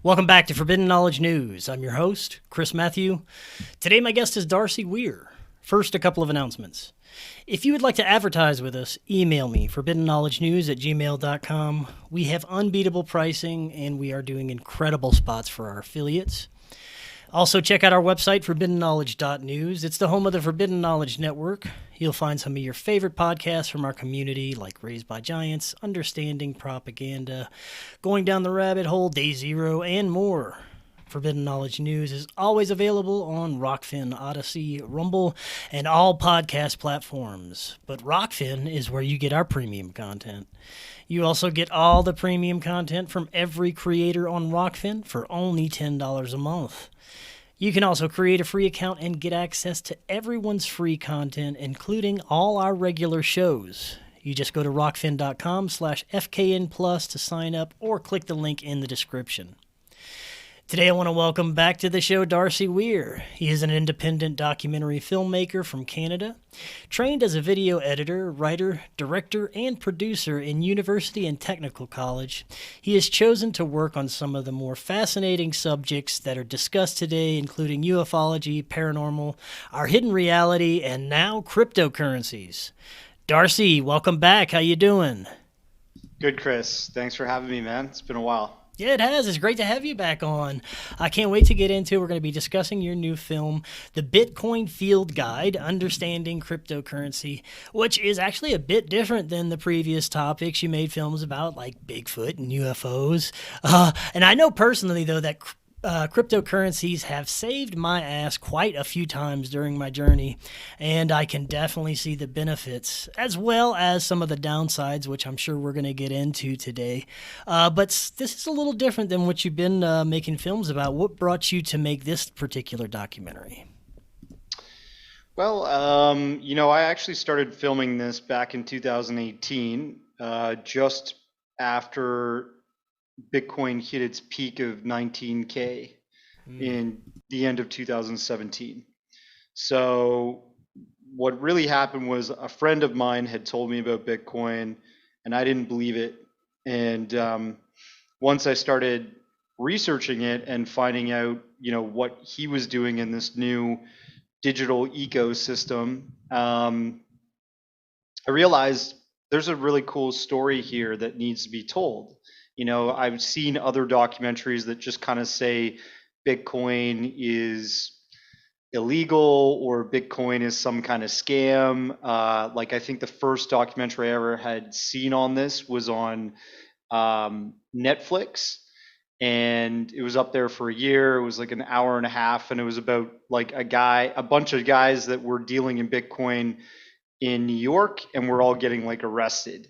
Welcome back to Forbidden Knowledge News. I'm your host, Chris Matthew. Today my guest is Darcy Weir. First, a couple of announcements. If you would like to advertise with us, email me, forbiddenknowledgenews@gmail.com. We have unbeatable pricing, and we are doing incredible spots for our affiliates. Also, check out our website, forbiddenknowledge.news. It's the home of the Forbidden Knowledge Network. You'll find some of your favorite podcasts from our community, like Raised by Giants, Understanding Propaganda, Going Down the Rabbit Hole, Day Zero, and more. Forbidden Knowledge News is always available on Rokfin, Odyssey, Rumble, and all podcast platforms. But Rokfin is where you get our premium content. You also get all the premium content from every creator on Rokfin for only $10 a month. You can also create a free account and get access to everyone's free content, including all our regular shows. You just go to rokfin.com/FKN Plus to sign up or click the link in the description. Today I want to welcome back to the show Darcy Weir. He is an independent documentary filmmaker from Canada, trained as a video editor, writer, director, and producer in university and technical college. He has chosen to work on some of the more fascinating subjects that are discussed today, including ufology, paranormal, our hidden reality, and now cryptocurrencies. Darcy, welcome back. How you doing? Good, Chris. Thanks for having me, man. It's been a while. Yeah, it has. It's great to have you back on. I can't wait to get into it. We're going to be discussing your new film, The Bitcoin Field Guide, Understanding Cryptocurrency, which is actually a bit different than the previous topics you made films about, like Bigfoot and UFOs. And I know personally, though, that cryptocurrencies have saved my ass quite a few times during my journey, and I can definitely see the benefits as well as some of the downsides, which I'm sure we're going to get into today. But this is a little different than what you've been making films about. What brought you to make this particular documentary? Well, I actually started filming this back in 2018, just after Bitcoin hit its peak of 19K in the end of 2017. So what really happened was a friend of mine had told me about Bitcoin, and I didn't believe it. And once I started researching it and finding out, what he was doing in this new digital ecosystem, I realized there's a really cool story here that needs to be told. I've seen other documentaries that just kind of say Bitcoin is illegal or Bitcoin is some kind of scam. Like I think the first documentary I ever had seen on this was on Netflix, and it was up there for a year. It was like an hour and a half, and it was about like a bunch of guys that were dealing in Bitcoin in New York, and we're all getting like arrested.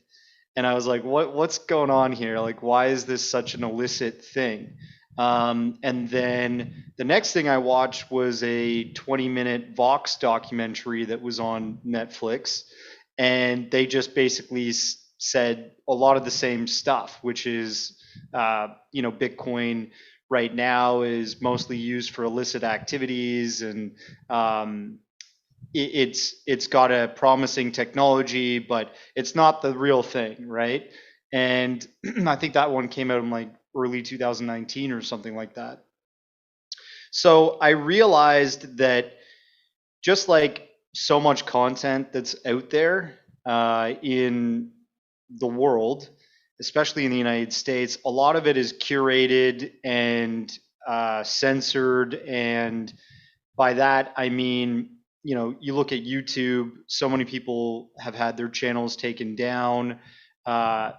And I was like, what's going on here? Like, why is this such an illicit thing? And then the next thing I watched was a 20-minute Vox documentary that was on Netflix. And they just basically said a lot of the same stuff, which is, Bitcoin right now is mostly used for illicit activities, and it's got a promising technology, but it's not the real thing, right? And I think that one came out in like early 2019 or something like that. So I realized that just like so much content that's out there in the world, especially in the United States, a lot of it is curated and censored. And by that, I mean, you look at YouTube, so many people have had their channels taken down,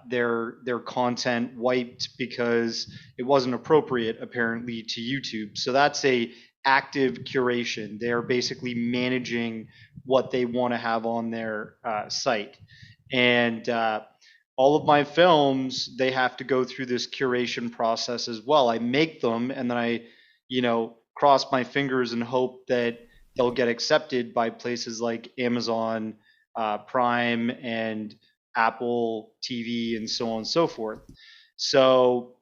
their content wiped because it wasn't appropriate apparently to YouTube. So that's a active curation. They are basically managing what they want to have on their site. And all of my films, they have to go through this curation process as well. I make them, and then I, cross my fingers and hope that they'll get accepted by places like Amazon Prime and Apple TV and so on and so forth. So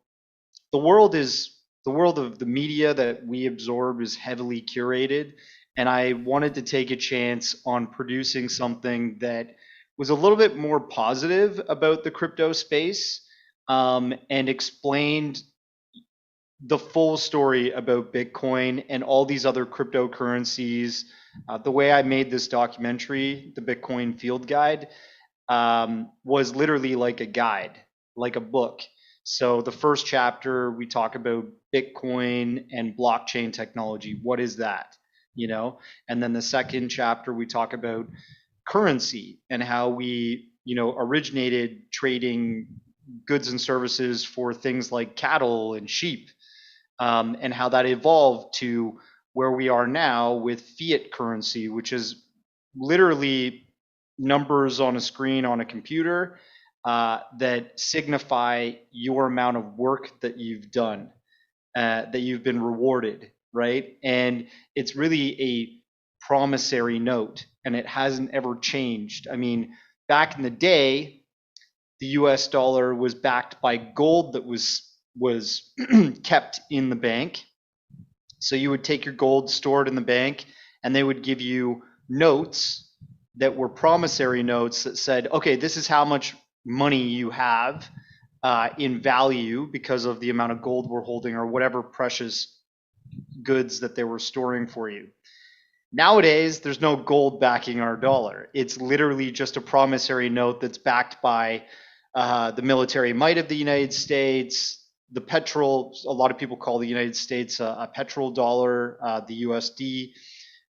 the world of the media that we absorb is heavily curated, and I wanted to take a chance on producing something that was a little bit more positive about the crypto space, and explained the full story about Bitcoin and all these other cryptocurrencies. The way I made this documentary, the Bitcoin Field Guide, was literally like a guide, like a book. So the first chapter, we talk about Bitcoin and blockchain technology. What is that? You know, and then the second chapter, we talk about currency and how we, originated trading goods and services for things like cattle and sheep, and how that evolved to where we are now with fiat currency, which is literally numbers on a screen on a computer that signify your amount of work that you've done, that you've been rewarded, right? And it's really a promissory note, and it hasn't ever changed. I mean, back in the day, the US dollar was backed by gold that was kept in the bank. So you would take your gold stored in the bank, and they would give you notes that were promissory notes that said, okay, this is how much money you have in value because of the amount of gold we're holding or whatever precious goods that they were storing for you. Nowadays, there's no gold backing our dollar. It's literally just a promissory note that's backed by the military might of the United States, the petrol. A lot of people call the United States a petrol dollar, the USD.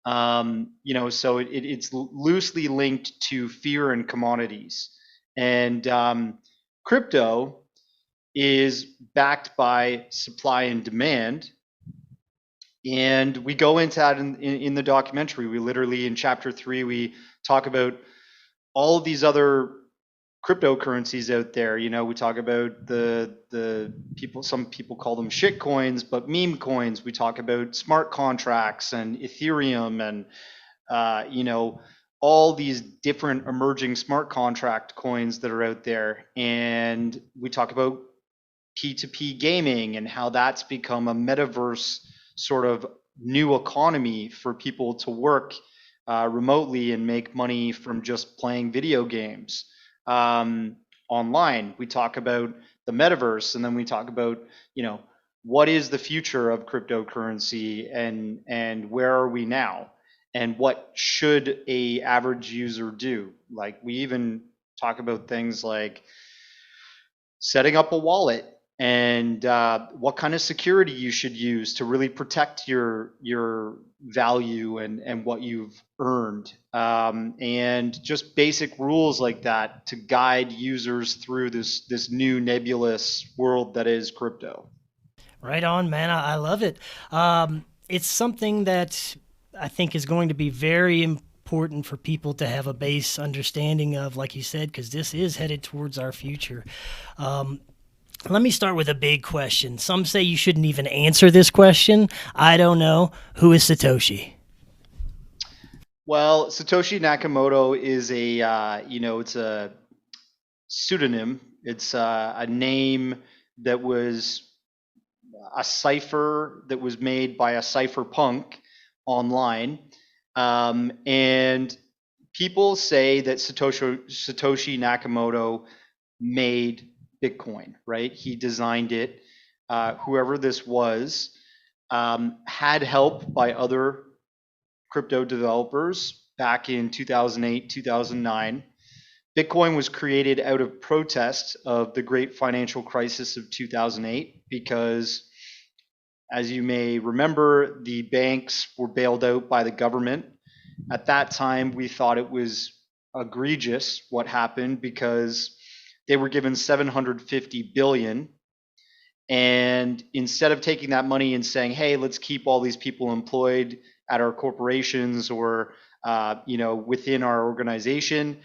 So it's loosely linked to fear and commodities. And crypto is backed by supply and demand. And we go into that in the documentary. We literally, in chapter 3, we talk about all of these other cryptocurrencies out there. We talk about the people, some people call them shit coins, but meme coins. We talk about smart contracts and Ethereum and all these different emerging smart contract coins that are out there. And we talk about P2P gaming and how that's become a metaverse sort of new economy for people to work remotely and make money from just playing video games online. We talk about the metaverse, and then we talk about, what is the future of cryptocurrency, and where are we now, and what should a average user do. Like, we even talk about things like setting up a wallet and what kind of security you should use to really protect your value and what you've earned, and just basic rules like that to guide users through this new nebulous world that is crypto. Right on, man. I love it. It's something that I think is going to be very important for people to have a base understanding of, like you said, because this is headed towards our future. Let me start with a big question. Some say you shouldn't even answer this question. I don't know. Who is Satoshi? Well, Satoshi Nakamoto is it's a pseudonym. It's a name that was a cipher that was made by a cypherpunk online. And people say that Satoshi Nakamoto made Bitcoin, right? He designed it. Whoever this was had help by other crypto developers back in 2008, 2009. Bitcoin was created out of protest of the great financial crisis of 2008 because, as you may remember, the banks were bailed out by the government. At that time, we thought it was egregious what happened because they were given 750 billion, and instead of taking that money and saying, hey, let's keep all these people employed at our corporations or within our organization,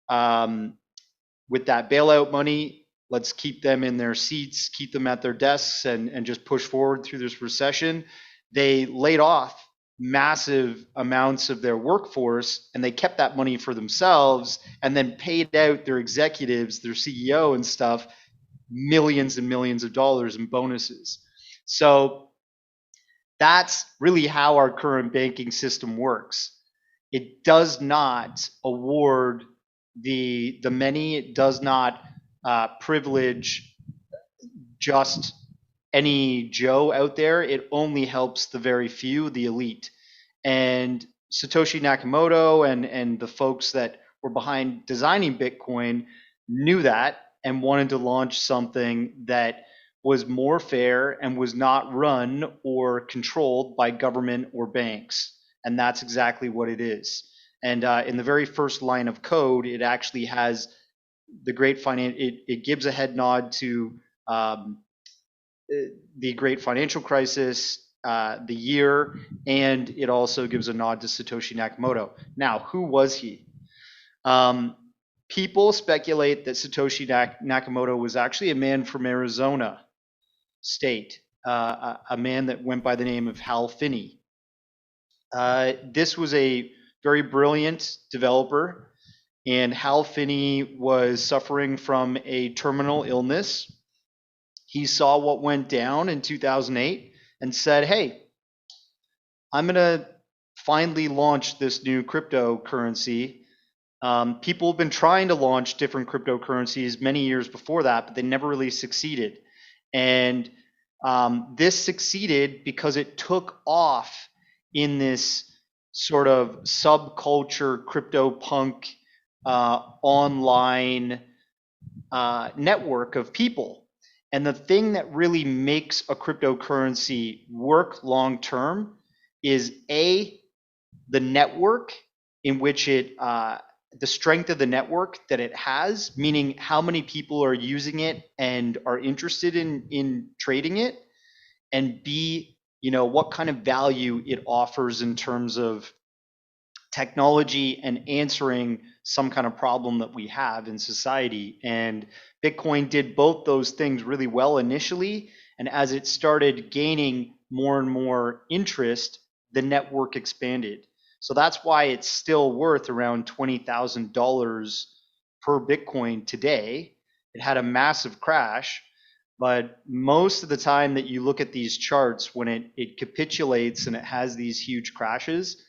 with that bailout money, let's keep them in their seats, keep them at their desks, and just push forward through this recession. They laid off massive amounts of their workforce, and they kept that money for themselves and then paid out their executives, their CEO and stuff, millions and millions of dollars in bonuses. So that's really how our current banking system works. It does not award the many. It does not privilege just any Joe out there. It only helps the very few, the elite. And Satoshi Nakamoto and the folks that were behind designing Bitcoin knew that and wanted to launch something that was more fair and was not run or controlled by government or banks. And that's exactly what it is. And in the very first line of code, it actually has the great it gives a head nod to the great financial crisis, the year, and it also gives a nod to Satoshi Nakamoto. Now, who was he? People speculate that Satoshi Nakamoto was actually a man from Arizona state, a man that went by the name of Hal Finney. This was a very brilliant developer, and Hal Finney was suffering from a terminal illness. He saw what went down in 2008 and said, hey, I'm going to finally launch this new cryptocurrency. People have been trying to launch different cryptocurrencies many years before that, but they never really succeeded. And this succeeded because it took off in this sort of subculture crypto punk online network of people. And the thing that really makes a cryptocurrency work long term is the network in which it, the strength of the network that it has, meaning how many people are using it and are interested in trading it, and B, what kind of value it offers in terms of technology and answering some kind of problem that we have in society. And Bitcoin did both those things really well initially. And as it started gaining more and more interest, the network expanded. So that's why it's still worth around $20,000 per Bitcoin today. It had a massive crash, but most of the time that you look at these charts, when it capitulates and it has these huge crashes,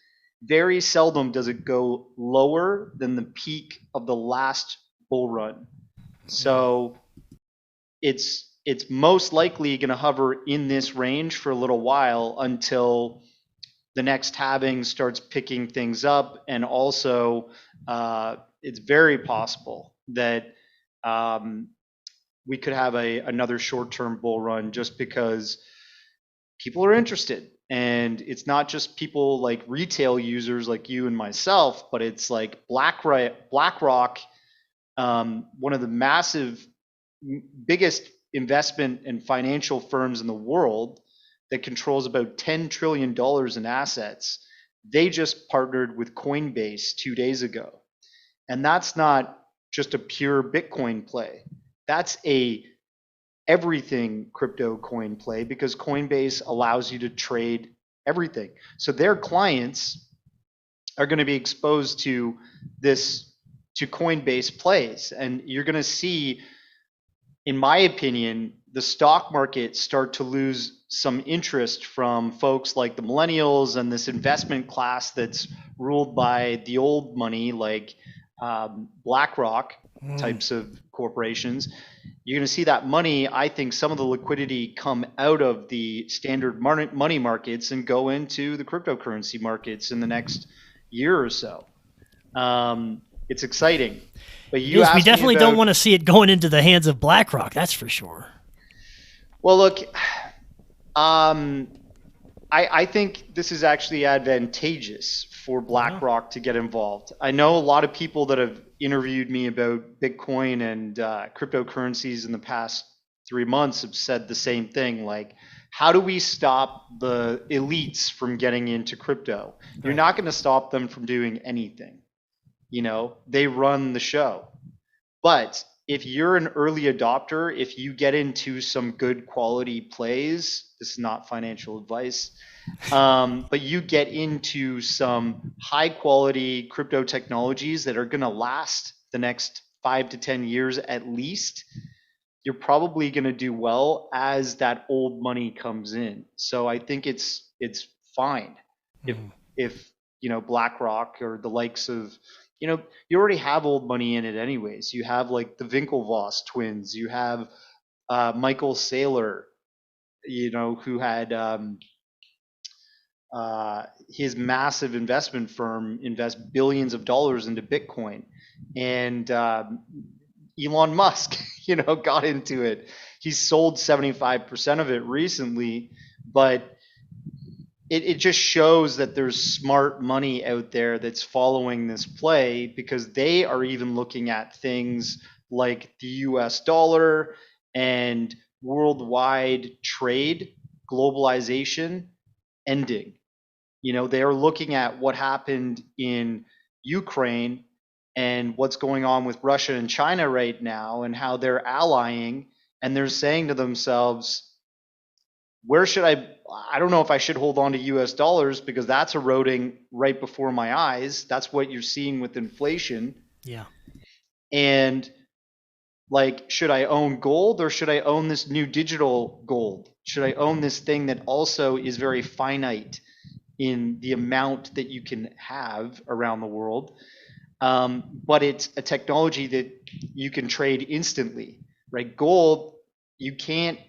very seldom does it go lower than the peak of the last bull run. So it's most likely going to hover in this range for a little while until the next halving starts picking things up. And also, it's very possible that we could have another short-term bull run just because people are interested. And it's not just people like retail users like you and myself, but it's like Blackrock, one of the biggest investment and financial firms in the world that controls about $10 trillion in assets. They just partnered with Coinbase 2 days ago. And that's not just a pure Bitcoin play. That's a everything crypto coin play, because Coinbase allows you to trade everything. So their clients are going to be exposed to Coinbase plays. And you're going to see, in my opinion, the stock market start to lose some interest from folks like the millennials and this investment class that's ruled by the old money, like Blackrock types of corporations. You're going to see that money, I think some of the liquidity come out of the standard money markets and go into the cryptocurrency markets in the next year or so. It's exciting. But yes, we definitely don't want to see it going into the hands of BlackRock, that's for sure. Well, look, I think this is actually advantageous for BlackRock to get involved. I know a lot of people that have interviewed me about Bitcoin and cryptocurrencies in the past 3 months have said the same thing. Like, how do we stop the elites from getting into crypto? Right. You're not going to stop them from doing anything. They run the show. But if you're an early adopter, if you get into some good quality plays, this is not financial advice, but you get into some high quality crypto technologies that are going to last the next 5 to 10 years at least, you're probably going to do well as that old money comes in. So I think it's fine if BlackRock or the likes of, you already have old money in it anyways. You have like the Winklevoss twins, you have Michael Saylor, who had his massive investment firm invest billions of dollars into Bitcoin, and Elon Musk, got into it. He sold 75% of it recently, but it just shows that there's smart money out there that's following this play, because they are even looking at things like the US dollar and worldwide trade, globalization ending. They are looking at what happened in Ukraine and what's going on with Russia and China right now, and how they're allying, and they're saying to themselves, where should I don't know if I should hold on to US dollars, because that's eroding right before my eyes. That's what you're seeing with inflation. Yeah. And like, should I own gold, or should I own this new digital gold? Should I own this thing that also is very finite in the amount that you can have around the world? But it's a technology that you can trade instantly, right? Gold, you can't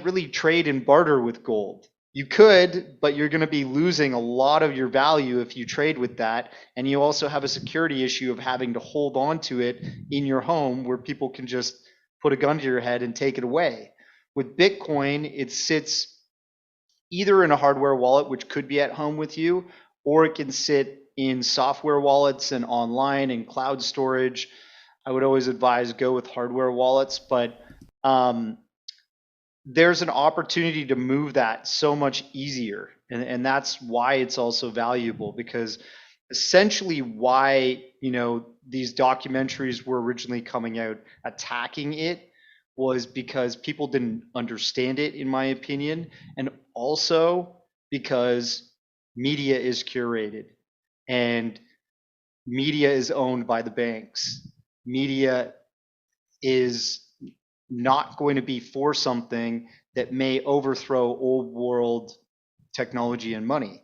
really trade and barter with gold. You could, but you're going to be losing a lot of your value if you trade with that. And you also have a security issue of having to hold on to it in your home, where people can just put a gun to your head and take it away. With Bitcoin, it sits either in a hardware wallet, which could be at home with you, or it can sit in software wallets and online and cloud storage. I would always advise go with hardware wallets, but there's an opportunity to move that so much easier. And that's why it's also valuable, because essentially why, these documentaries were originally coming out attacking it was because people didn't understand it, in my opinion. And also because media is curated, and media is owned by the banks. Media is not going to be for something that may overthrow old world technology and money.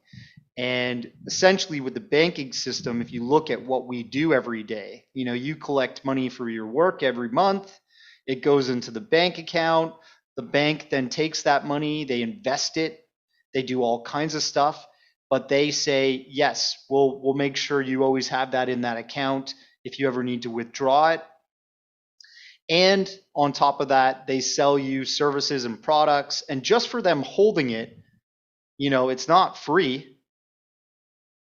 And essentially with the banking system, if you look at what we do every day, you collect money for your work every month, it goes into the bank account, the bank then takes that money, they invest it, they do all kinds of stuff, but they say, yes, we'll make sure you always have that in that account if you ever need to withdraw it. And on top of that, they sell you services and products. And just for them holding it, it's not free.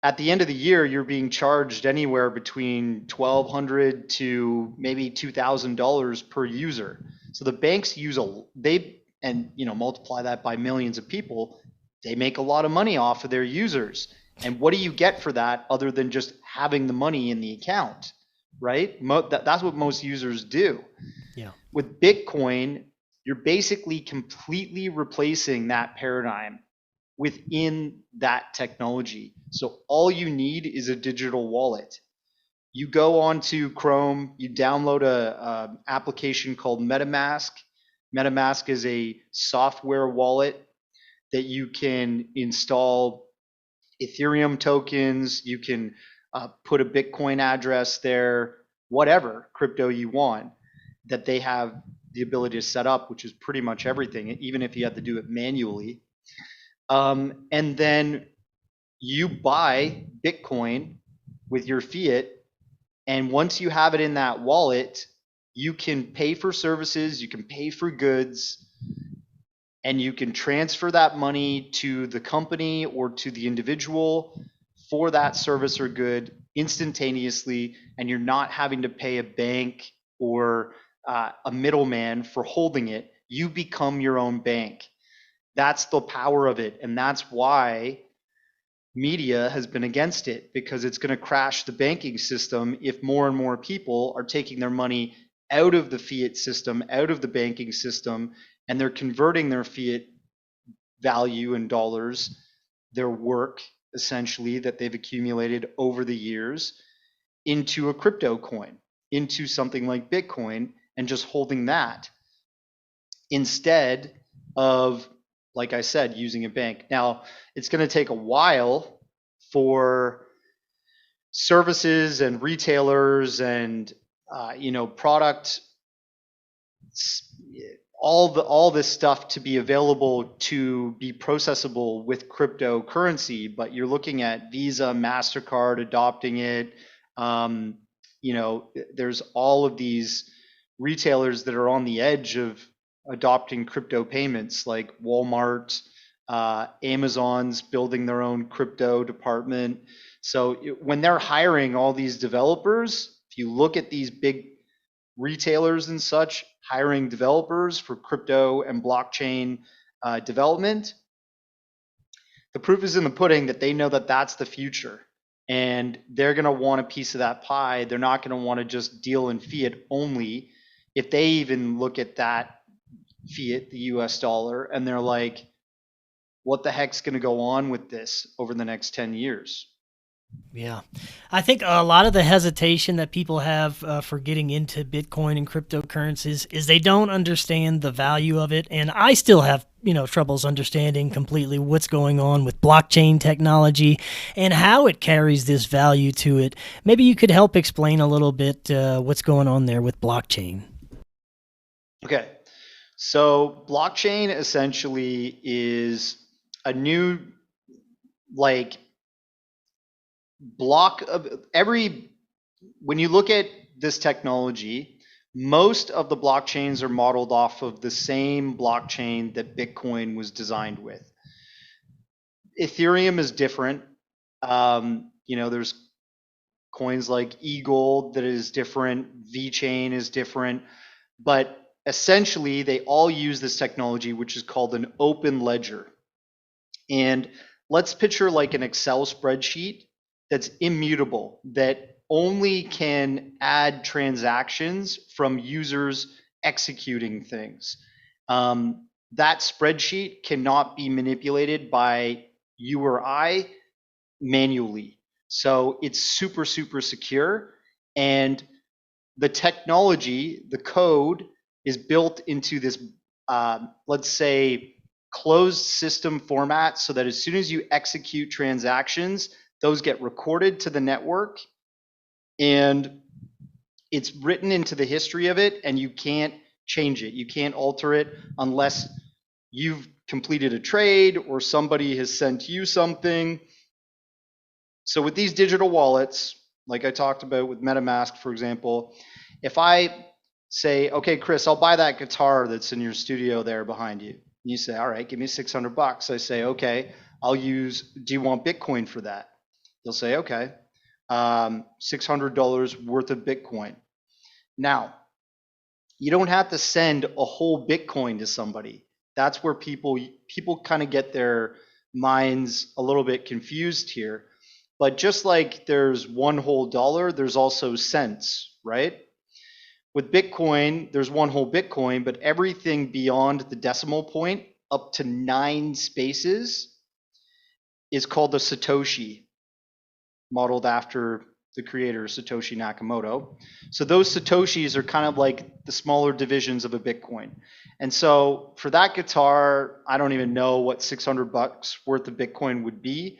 At the end of the year, you're being charged anywhere between $1,200 to maybe $2,000 per user. So the banks multiply that by millions of people. They make a lot of money off of their users. And what do you get for that other than just having the money in the account, right? That's what most users do. Yeah. With Bitcoin, you're basically completely replacing that paradigm within that technology. So all you need is a digital wallet. You go onto Chrome, you download a application called MetaMask. MetaMask is a software wallet that you can install Ethereum tokens. You can put a Bitcoin address there, whatever crypto you want, that they have the ability to set up, which is pretty much everything, even if you had to do it manually. And then you buy Bitcoin with your Fiat. And once you have it in that wallet, you can pay for services, you can pay for goods, and you can transfer that money to the company or to the individual for that service or good instantaneously. And you're not having to pay a bank or a middleman for holding it. You become your own bank. That's the power of it. And that's why media has been against it, because it's going to crash the banking system if more and more people are taking their money out of the fiat system, out of the banking system, and they're converting their fiat value in dollars, their work essentially that they've accumulated over the years, into a crypto coin, into something like Bitcoin, and just holding that instead of, like I said, using a bank. Now, it's going to take a while for services and retailers and product, all this stuff to be available to be processable with cryptocurrency, but you're looking at Visa, MasterCard adopting it. There's all of these retailers that are on the edge of adopting crypto payments, like Walmart, Amazon's building their own crypto department. So when they're hiring all these developers, if you look at these big retailers and such hiring developers for crypto and blockchain development, the proof is in the pudding that they know that that's the future, and they're going to want a piece of that pie. They're not going to want to just deal in fiat only. If they even look at that fiat, the US dollar, and they're like, what the heck's going to go on with this over the next 10 years? Yeah. I think a lot of the hesitation that people have for getting into Bitcoin and cryptocurrencies is they don't understand the value of it. And I still have, troubles understanding completely what's going on with blockchain technology and how it carries this value to it. Maybe you could help explain a little bit what's going on there with blockchain. Okay. So blockchain essentially is a new, block of when you look at this technology, most of the blockchains are modeled off of the same blockchain that Bitcoin was designed with. Ethereum is different. There's coins like eGold that is different. VeChain is different, but essentially they all use this technology, which is called an open ledger. And let's picture like an Excel spreadsheet that's immutable, that only can add transactions from users executing things. That spreadsheet cannot be manipulated by you or I manually. So it's super, super secure. And the technology, the code, is built into this, let's say, closed system format, so that as soon as you execute transactions, those get recorded to the network, and it's written into the history of it, and you can't change it. You can't alter it unless you've completed a trade or somebody has sent you something. So with these digital wallets, like I talked about with MetaMask, for example, if I say, okay, Chris, I'll buy that guitar that's in your studio there behind you. You say, all right, give me $600. I say, okay, do you want Bitcoin for that? You'll say, okay, $600 worth of Bitcoin. Now, you don't have to send a whole Bitcoin to somebody. That's where people kind of get their minds a little bit confused here. But just like there's one whole dollar, there's also cents, right? With Bitcoin, there's one whole Bitcoin, but everything beyond the decimal point, up to 9 spaces, is called the Satoshi, modeled after the creator, Satoshi Nakamoto. So those Satoshis are kind of like the smaller divisions of a Bitcoin. And so for that guitar, I don't even know what $600 worth of Bitcoin would be,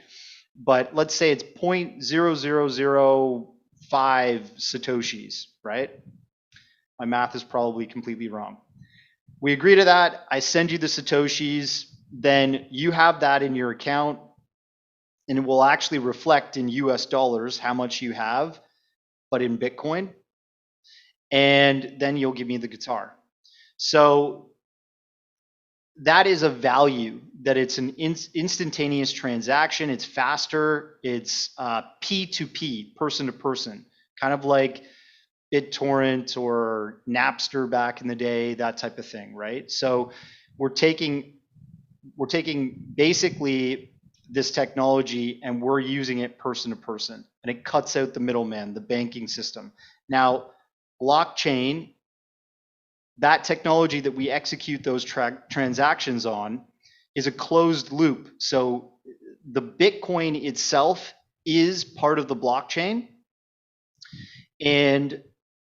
but let's say it's 0.0005 Satoshis, right? My math is probably completely wrong. We agree to that. I send you the Satoshis, then you have that in your account, and it will actually reflect in US dollars how much you have, but in Bitcoin. And then you'll give me the guitar. So that is a value, that it's an instantaneous transaction. It's faster. It's P2P, person to person, kind of like BitTorrent or Napster back in the day, that type of thing, right? So we're taking basically this technology and we're using it person to person, and it cuts out the middleman, the banking system. Now, blockchain, that technology that we execute those transactions on, is a closed loop. So the Bitcoin itself is part of the blockchain, and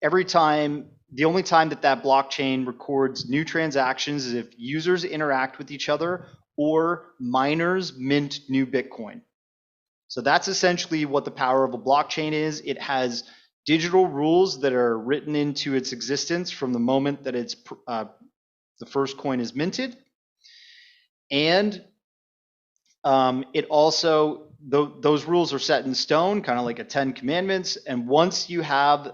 the only time that blockchain records new transactions is if users interact with each other or miners mint new Bitcoin. So that's essentially what the power of a blockchain is. It has digital rules that are written into its existence from the moment that it's the first coin is minted. And it also, those rules are set in stone, kind of like a 10 commandments. And once you have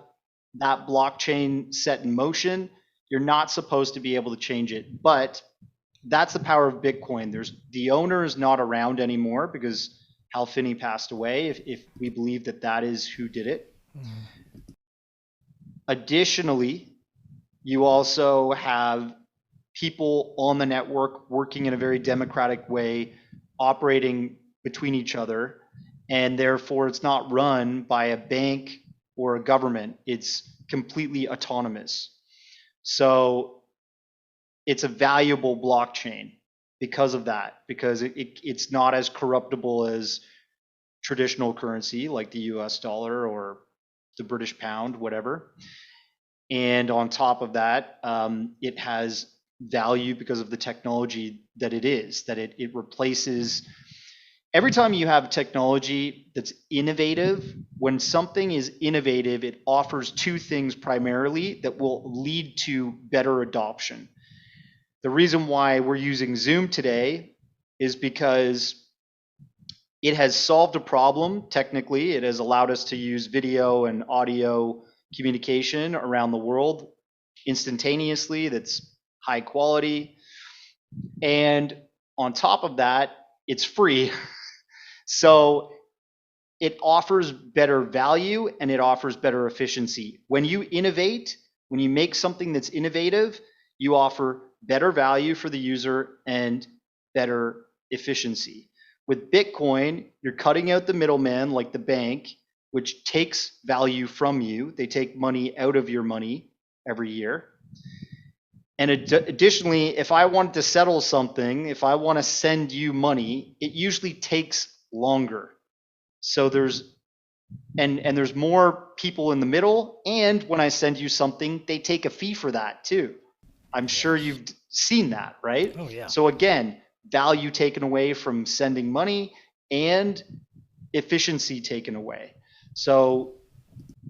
that blockchain set in motion, you're not supposed to be able to change it. But that's the power of Bitcoin. The owner is not around anymore because Hal Finney passed away, if we believe that that is who did it. Additionally, you also have people on the network working in a very democratic way, operating between each other, and therefore it's not run by a bank or a government. It's completely autonomous. So it's a valuable blockchain because of that, because it's not as corruptible as traditional currency like the US dollar or the British pound, whatever. And on top of that, it has value because of the technology that it is, that it replaces. Every time you have technology that's innovative, when something is innovative, it offers two things primarily that will lead to better adoption. The reason why we're using Zoom today is because it has solved a problem technically. It has allowed us to use video and audio communication around the world instantaneously, that's high quality. And on top of that, it's free. So it offers better value and it offers better efficiency. When you innovate, when you make something that's innovative, you offer better value for the user and better efficiency. With Bitcoin, you're cutting out the middleman like the bank, which takes value from you. They take money out of your money every year. And additionally, if I want to settle something, if I want to send you money, it usually takes longer. So there's more people in the middle, and when I send you something, they take a fee for that too. I'm sure you've seen that, right? Oh yeah. So again, value taken away from sending money and efficiency taken away. So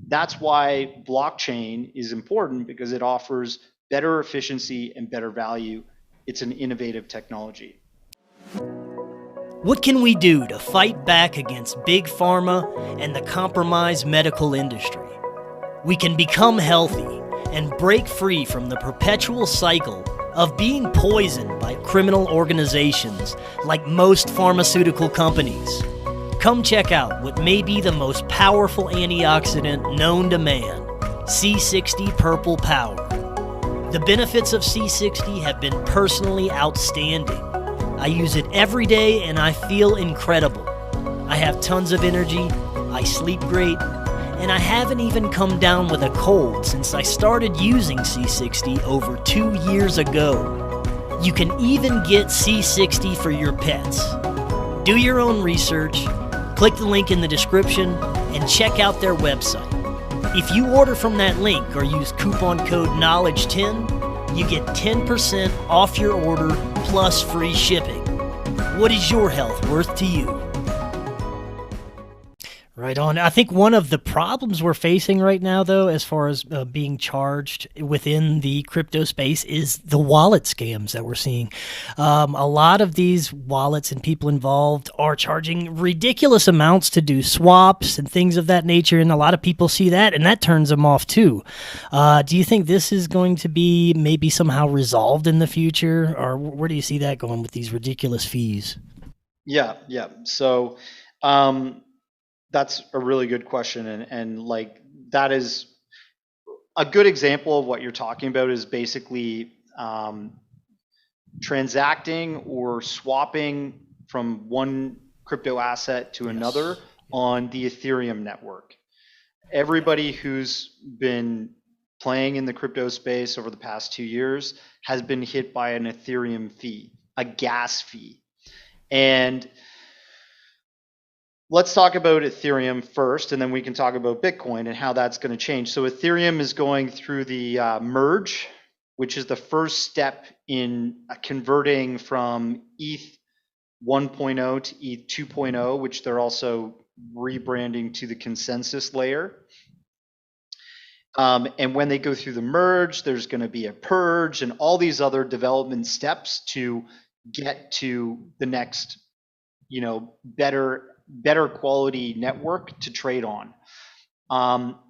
that's why blockchain is important, because it offers better efficiency and better value. It's an innovative technology. What can we do to fight back against big pharma and the compromised medical industry? We can become healthy and break free from the perpetual cycle of being poisoned by criminal organizations like most pharmaceutical companies. Come check out what may be the most powerful antioxidant known to man, C60 PurplePower. The benefits of C60 have been personally outstanding. I use it every day and I feel incredible. I have tons of energy, I sleep great, and I haven't even come down with a cold since I started using C60 over 2 years ago. You can even get C60 for your pets. Do your own research, click the link in the description, and check out their website. If you order from that link or use coupon code KNOWLEDGE10, you get 10% off your order plus free shipping. What is your health worth to you? Right on. I think one of the problems we're facing right now, though, as far as being charged within the crypto space, is the wallet scams that we're seeing. A lot of these wallets and people involved are charging ridiculous amounts to do swaps and things of that nature, and a lot of people see that, and that turns them off too. Do you think this is going to be maybe somehow resolved in the future, or where do you see that going with these ridiculous fees? Yeah. So, that's a really good question, and like that is a good example of what you're talking about, is basically transacting or swapping from one crypto asset to another on the Ethereum network. Everybody who's been playing in the crypto space over the past 2 years has been hit by an Ethereum fee, a gas fee. And let's talk about Ethereum first, and then we can talk about Bitcoin and how that's going to change. So Ethereum is going through the merge, which is the first step in converting from ETH 1.0 to ETH 2.0, which they're also rebranding to the consensus layer. And when they go through the merge, there's going to be a purge and all these other development steps to get to the next, better quality network to trade on.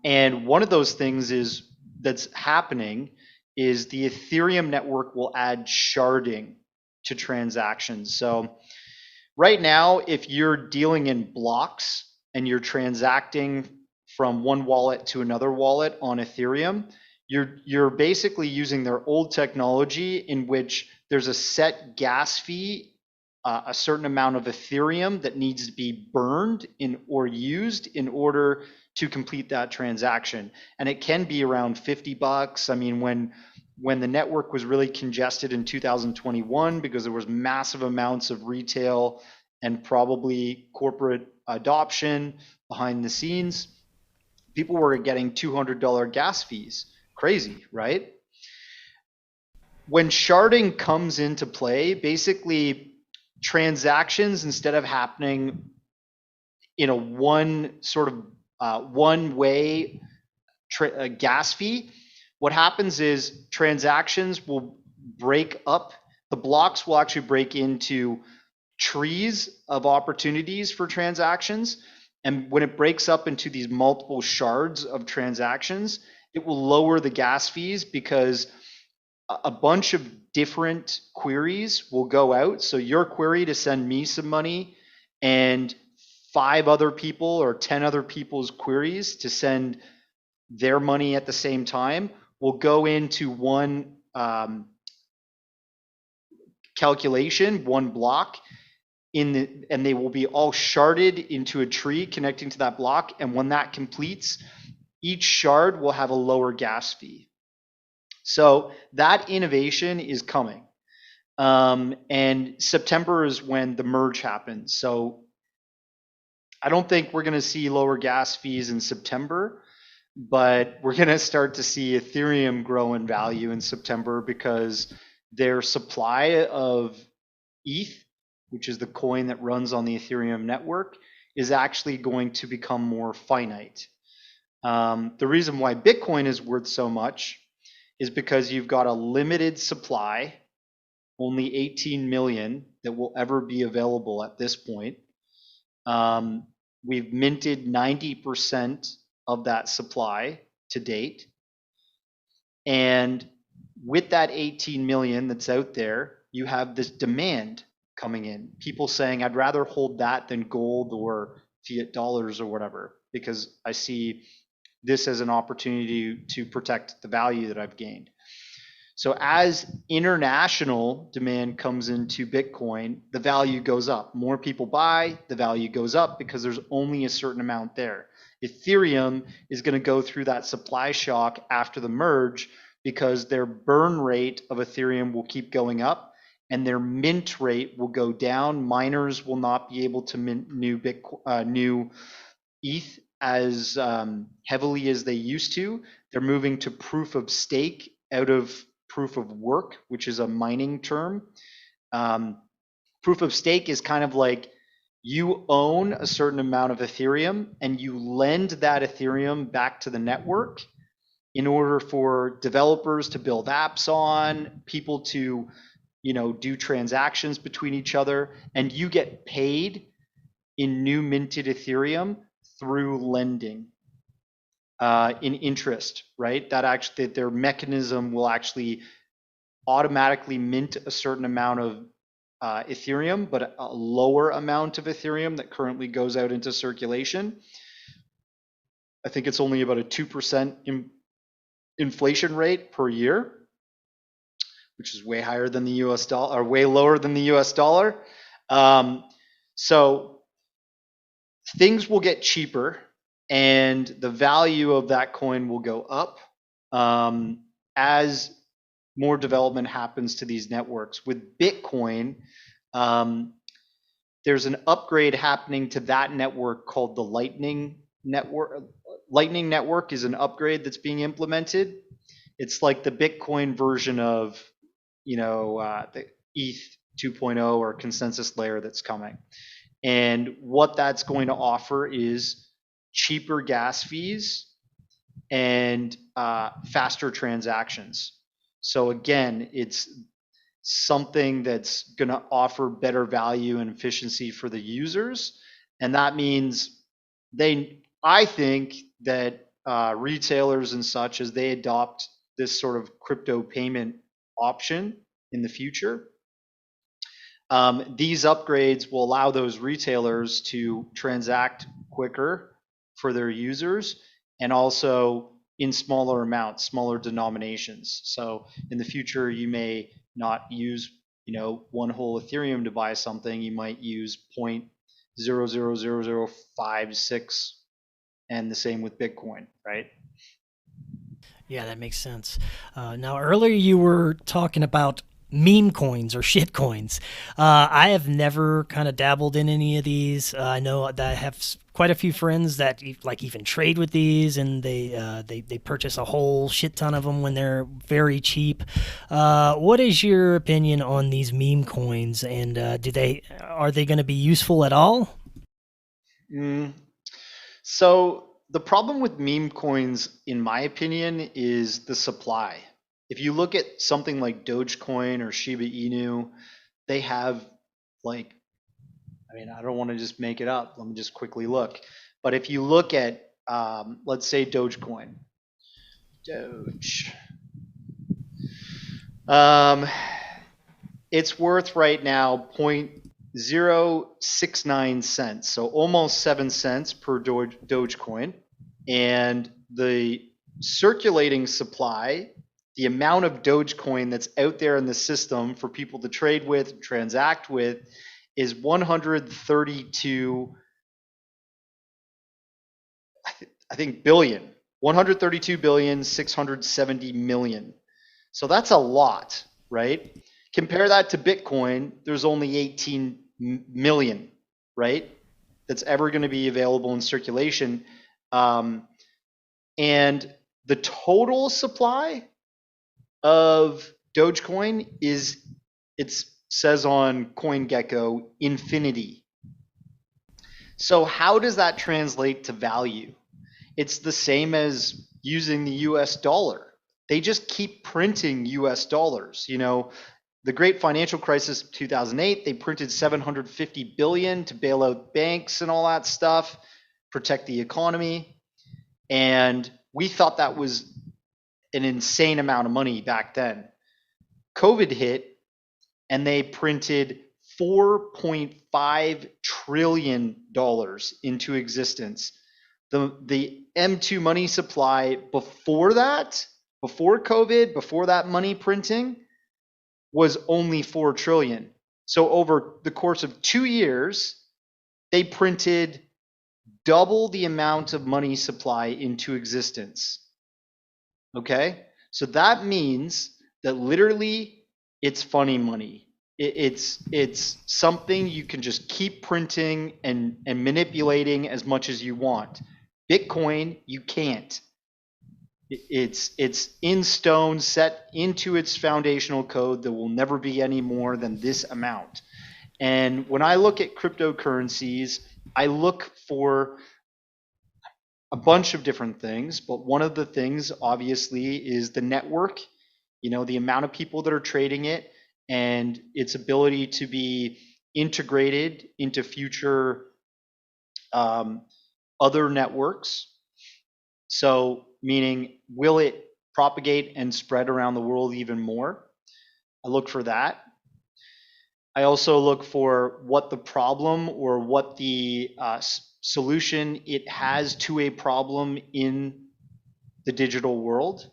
And one of those things that's happening is the Ethereum network will add sharding to transactions. So right now, if you're dealing in blocks and you're transacting from one wallet to another wallet on Ethereum, you're basically using their old technology in which there's a set gas fee, a certain amount of Ethereum that needs to be burned or used in order to complete that transaction. And it can be around $50. I mean, when the network was really congested in 2021 because there was massive amounts of retail and probably corporate adoption behind the scenes, people were getting $200 gas fees. Crazy, right? When sharding comes into play, basically transactions, instead of happening in a one way gas fee, what happens is transactions will break up. The blocks will actually break into trees of opportunities for transactions. And when it breaks up into these multiple shards of transactions, it will lower the gas fees because a bunch of different queries will go out. So your query to send me some money and 5 other people or 10 other people's queries to send their money at the same time will go into one calculation, one block, and they will be all sharded into a tree connecting to that block. And when that completes, each shard will have a lower gas fee. So that innovation is coming. And September is when the merge happens. So I don't think we're going to see lower gas fees in September, but we're going to start to see Ethereum grow in value in September because their supply of ETH, which is the coin that runs on the Ethereum network, is actually going to become more finite. The reason why Bitcoin is worth so much is because you've got a limited supply, only 18 million that will ever be available at this point. We've minted 90% of that supply to date. And with that 18 million that's out there, you have this demand coming in. People saying, I'd rather hold that than gold or fiat dollars or whatever, because I see this as an opportunity to protect the value that I've gained. So as international demand comes into Bitcoin, the value goes up. More people buy, the value goes up because there's only a certain amount there. Ethereum is going to go through that supply shock after the merge because their burn rate of Ethereum will keep going up and their mint rate will go down. Miners will not be able to mint new ETH as heavily as they used to. They're moving to proof of stake out of proof of work, which is a mining term. Proof of stake is kind of like you own a certain amount of Ethereum and you lend that Ethereum back to the network in order for developers to build apps on, people to, do transactions between each other, and you get paid in new minted Ethereum through lending in interest, right? That actually, their mechanism will actually automatically mint a certain amount of Ethereum, but a lower amount of Ethereum that currently goes out into circulation. I think it's only about a 2% inflation rate per year, which is way higher than the US dollar, or way lower than the US dollar. So things will get cheaper and the value of that coin will go up as more development happens to these networks. With Bitcoin, there's an upgrade happening to that network called the Lightning Network. Lightning Network is an upgrade that's being implemented. It's like the Bitcoin version of, the ETH 2.0 or consensus layer that's coming. And what that's going to offer is cheaper gas fees and faster transactions. So again, it's something that's going to offer better value and efficiency for the users, and that means I think that retailers and such, as they adopt this sort of crypto payment option in the future, these upgrades will allow those retailers to transact quicker for their users, and also in smaller amounts, smaller denominations. So in the future, you may not use, one whole Ethereum to buy something. You might use 0.000056, and the same with Bitcoin, right? Yeah, that makes sense. Now, earlier you were talking about meme coins or shit coins. I have never kind of dabbled in any of these. I know that I have quite a few friends that like even trade with these, and they purchase a whole shit ton of them when they're very cheap. What is your opinion on these meme coins, and are they going to be useful at all? Mm. So the problem with meme coins, in my opinion, is the supply. If you look at something like Dogecoin or Shiba Inu, they have like, I don't want to just make it up. Let me just quickly look. But if you look at, let's say Dogecoin, Doge, um, it's worth right now 0.069 cents, so almost 7 cents per Dogecoin. And the circulating supply, the amount of Dogecoin that's out there in the system for people to trade with, transact with, is 132, I think, billion. 132 billion 670 million. So that's a lot, right? Compare that to Bitcoin, there's only 18 million, right? That's ever going to be available in circulation. And the total supply of Dogecoin is, it says on CoinGecko, infinity. So how does that translate to value? It's the same as using the US dollar. They just keep printing US dollars. The great financial crisis of 2008, they printed 750 billion to bail out banks and all that stuff, protect the economy. And we thought that was an insane amount of money back then. COVID hit, and they printed $4.5 trillion into existence. The M2 money supply before that, before COVID, before that money printing, was only 4 trillion. So over the course of 2 years, they printed double the amount of money supply into existence. Okay? So that means that literally it's funny money. It's something you can just keep printing and manipulating as much as you want. Bitcoin, you can't. It's in stone, set into its foundational code. There will never be any more than this amount. And when I look at cryptocurrencies, I look for a bunch of different things, but one of the things obviously is the network, the amount of people that are trading it, and its ability to be integrated into future other networks. So meaning, will it propagate and spread around the world even more? I look for that. I also look for what the problem or what the solution it has to a problem in the digital world.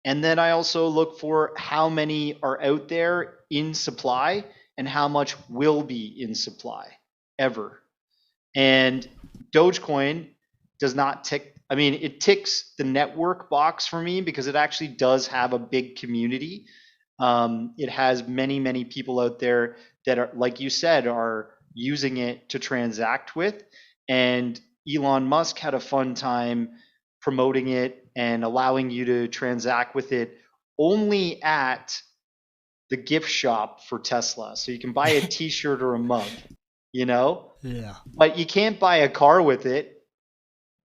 And then I also look for how many are out there in supply and how much will be in supply ever. And Dogecoin does not tick. It ticks the network box for me because it actually does have a big community. It has many, many people out there that are, like you said, are using it to transact with. And Elon Musk had a fun time promoting it and allowing you to transact with it only at the gift shop for Tesla. So you can buy a t-shirt or a mug, Yeah. but you can't buy a car with it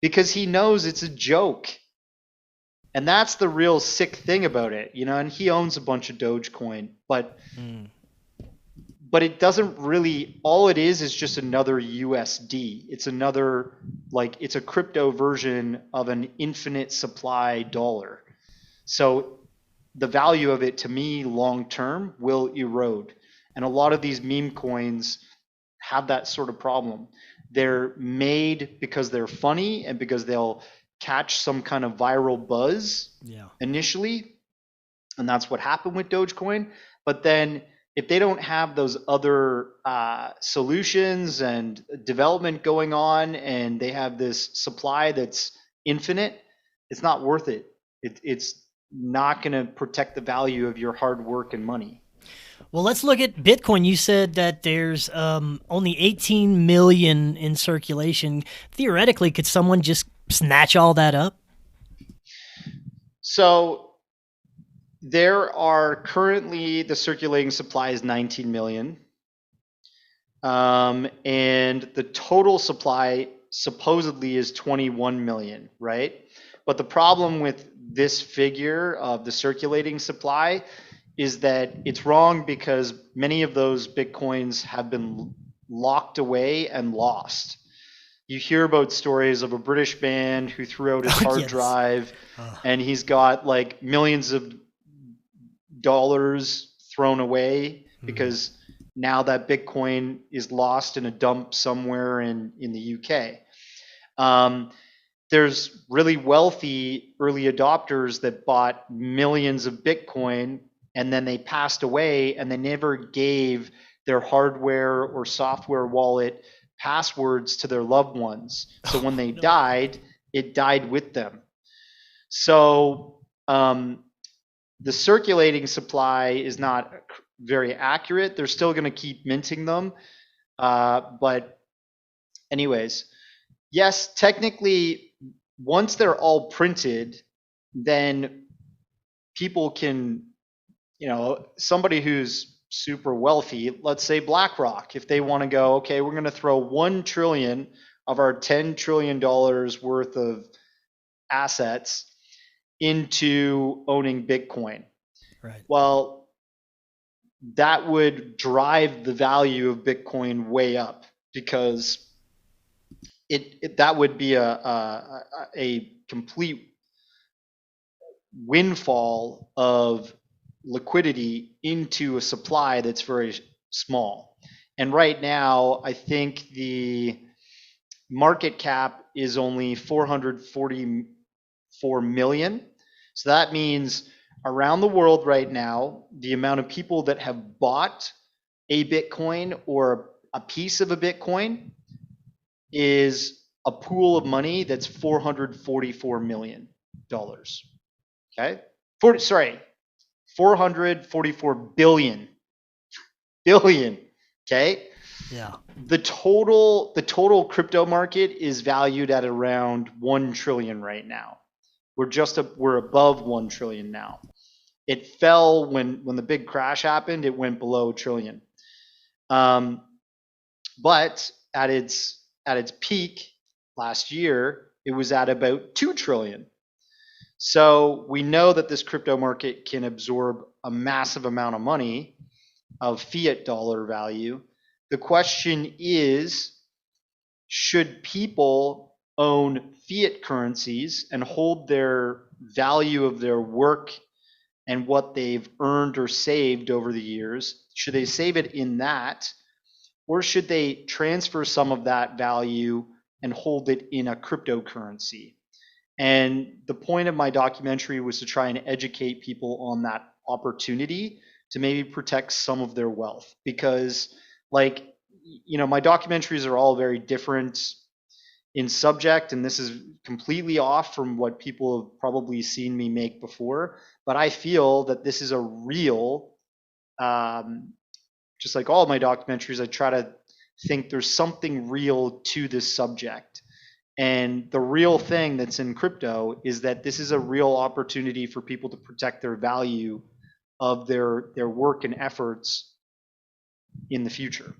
because he knows it's a joke. And that's the real sick thing about it, you know, and he owns a bunch of Dogecoin, but it doesn't really, all it is just another USD. It's another, like, it's a crypto version of an infinite supply dollar. So the value of it to me long term will erode. And a lot of these meme coins have that sort of problem. They're made because they're funny and because they'll catch some kind of viral buzz initially. And that's what happened with Dogecoin. But then if they don't have those other solutions and development going on, and they have this supply that's infinite, it's not worth it. It's not going to protect the value of your hard work and money. Well, let's look at Bitcoin. You said that there's only 18 million in circulation. Theoretically, could someone just snatch all that up? So there are currently, the circulating supply is 19 million. And the total supply supposedly is 21 million, right? But the problem with this figure of the circulating supply is that it's wrong, because many of those Bitcoins have been locked away and lost. You hear about stories of a British man who threw out his hard drive, and he's got like millions of dollars thrown away because now that Bitcoin is lost in a dump somewhere in the UK. There's really wealthy early adopters that bought millions of Bitcoin, and then they passed away, and they never gave their hardware or software wallet passwords to their loved ones. So when they died, it died with them. So the circulating supply is not very accurate. They're still going to keep minting them. But anyways, yes, technically, once they're all printed, then people can, you know, somebody who's super wealthy, let's say BlackRock, if they want to go, okay, we're going to throw 1 trillion of our $10 trillion worth of assets into owning Bitcoin. Right. Well, that would drive the value of Bitcoin way up, because that would be a complete windfall of liquidity into a supply that's very small. And right now, I think the market cap is only 444 million. So that means around the world right now, the amount of people that have bought a Bitcoin or a piece of a Bitcoin is a pool of money that's $444 million. Okay? 444 billion. Okay? Yeah. The total crypto market is valued at around 1 trillion right now. We're above 1 trillion now. It fell when the big crash happened. It went below a trillion. But at its peak last year, it was at about 2 trillion. So we know that this crypto market can absorb a massive amount of money, of fiat dollar value. The question is, should people own fiat currencies and hold their value of their work and what they've earned or saved over the years? Should they save it in that, or should they transfer some of that value and hold it in a cryptocurrency? And the point of my documentary was to try and educate people on that opportunity to maybe protect some of their wealth, because, like, you know, my documentaries are all very different in subject, and this is completely off from what people have probably seen me make before. But I feel that this is a real, just like all of my documentaries, I try to think there's something real to this subject. And the real thing that's in crypto is that this is a real opportunity for people to protect their value of their work and efforts in the future.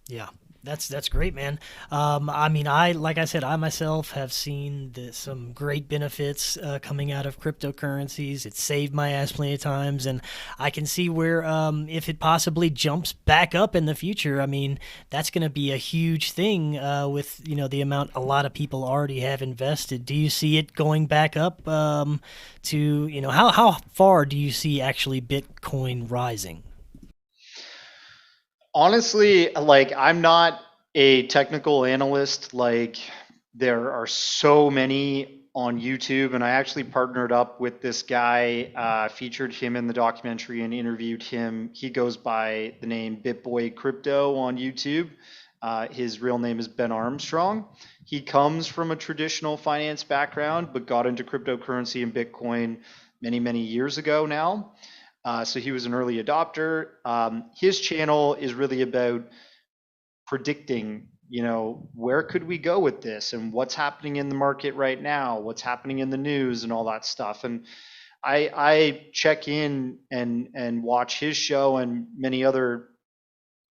Yeah. That's great, man. I mean, I like I said, I myself have seen some great benefits coming out of cryptocurrencies. It's saved my ass plenty of times, and I can see where if it possibly jumps back up in the future, I mean, that's going to be a huge thing with the amount a lot of people already have invested. Do you see it going back up to how far do you see actually Bitcoin rising? Honestly, like I'm not a technical analyst. Like there are so many on YouTube, and I actually partnered up with this guy, featured him in the documentary and interviewed him. He goes by the name BitBoy Crypto on YouTube. His real name is Ben Armstrong. He comes from a traditional finance background, but got into cryptocurrency and Bitcoin many, many years ago now. So he was an early adopter. His channel is really about predicting, where could we go with this and what's happening in the market right now, what's happening in the news and all that stuff. And I check in and watch his show and many other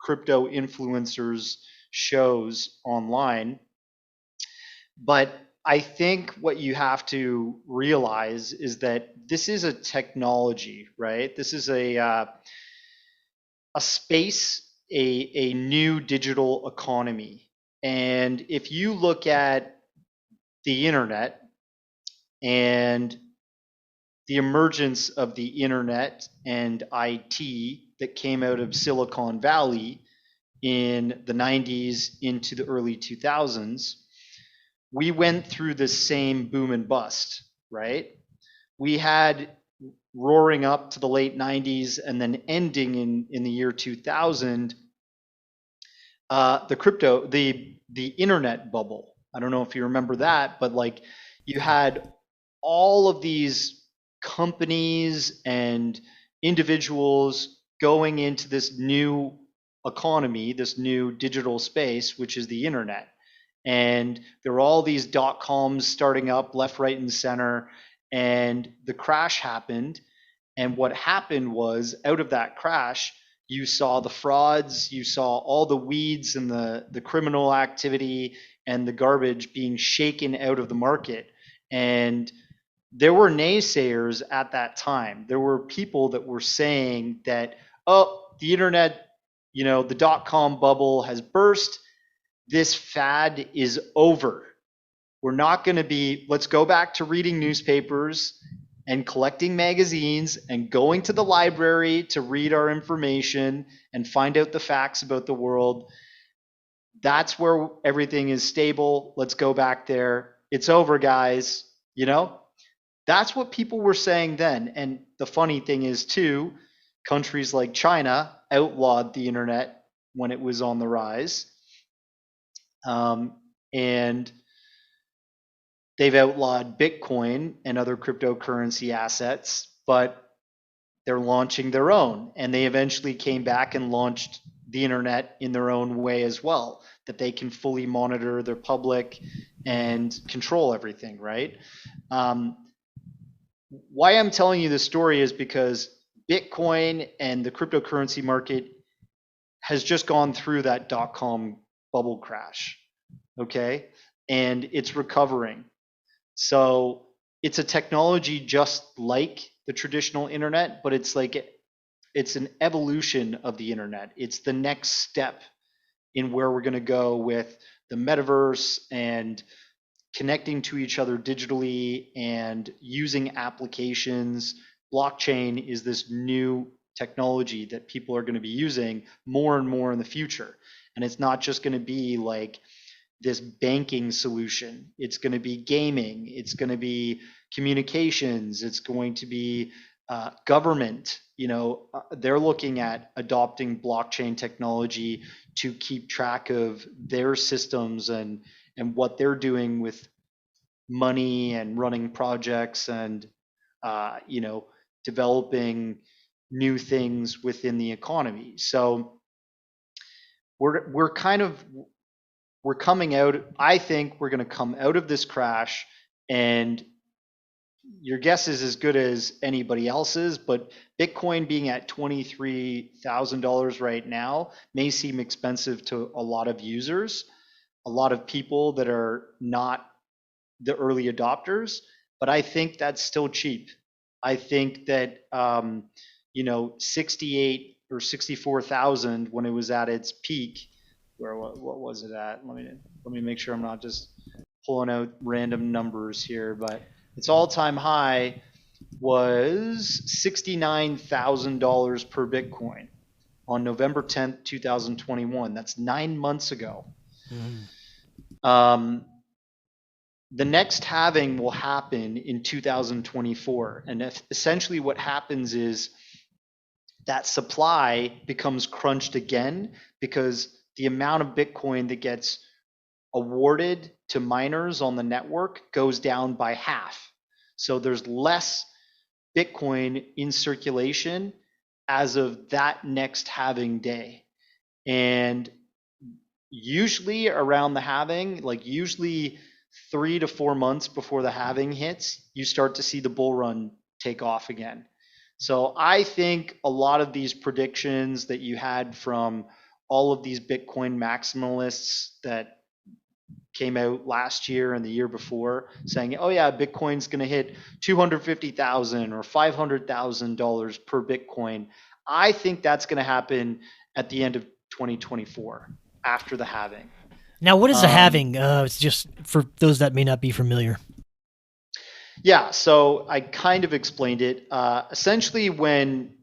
crypto influencers shows online. But I think what you have to realize is that this is a technology, right? This is a space, a new digital economy. And if you look at the internet and the emergence of the internet and IT that came out of Silicon Valley in the 90s into the early 2000s, we went through the same boom and bust, right? We had roaring up to the late 90s and then ending in the year 2000, the internet bubble. I don't know if you remember that, but like you had all of these companies and individuals going into this new economy, this new digital space, which is the internet. And there were all these dot coms starting up left, right, and center. And the crash happened. And what happened was, out of that crash, you saw the frauds, you saw all the weeds and the criminal activity and the garbage being shaken out of the market. And there were naysayers at that time. There were people that were saying that, oh, the internet, the dot com bubble has burst. This fad is over. We're not going to be, let's go back to reading newspapers and collecting magazines and going to the library to read our information and find out the facts about the world. That's where everything is stable. Let's go back there. It's over, guys. That's what people were saying then. And the funny thing is, too, countries like China outlawed the internet when it was on the rise. And they've outlawed Bitcoin and other cryptocurrency assets, but they're launching their own. And they eventually came back and launched the internet in their own way as well, that they can fully monitor their public and control everything, right? Why I'm telling you this story is because Bitcoin and the cryptocurrency market has just gone through that dot-com bubble crash, okay? And it's recovering. So it's a technology just like the traditional internet, but it's an evolution of the internet. It's the next step in where we're going to go with the metaverse and connecting to each other digitally and using applications. Blockchain is this new technology that people are going to be using more and more in the future. And it's not just going to be like this banking solution. It's going to be gaming. It's going to be communications. It's going to be government. They're looking at adopting blockchain technology to keep track of their systems and what they're doing with money and running projects and developing new things within the economy. So we're coming out. I think we're going to come out of this crash, and your guess is as good as anybody else's, but Bitcoin being at $23,000 right now may seem expensive to a lot of users, a lot of people that are not the early adopters, but I think that's still cheap. I think that 68 or 64,000 when it was at its peak, where what was it at? Let me make sure I'm not just pulling out random numbers here, but its all-time high was $69,000 per Bitcoin on November 10th, 2021. That's 9 months ago. The next halving will happen in 2024. And essentially what happens is that supply becomes crunched again because the amount of Bitcoin that gets awarded to miners on the network goes down by half. So there's less Bitcoin in circulation as of that next halving day. And usually around the halving, like usually 3 to 4 months before the halving hits, you start to see the bull run take off again. So I think a lot of these predictions that you had from all of these Bitcoin maximalists that came out last year and the year before saying, oh yeah, Bitcoin's going to hit 250,000 or $500,000 per Bitcoin. I think that's going to happen at the end of 2024 after the halving. Now, what is the halving? It's just for those that may not be familiar. Yeah, so I kind of explained it. Essentially, when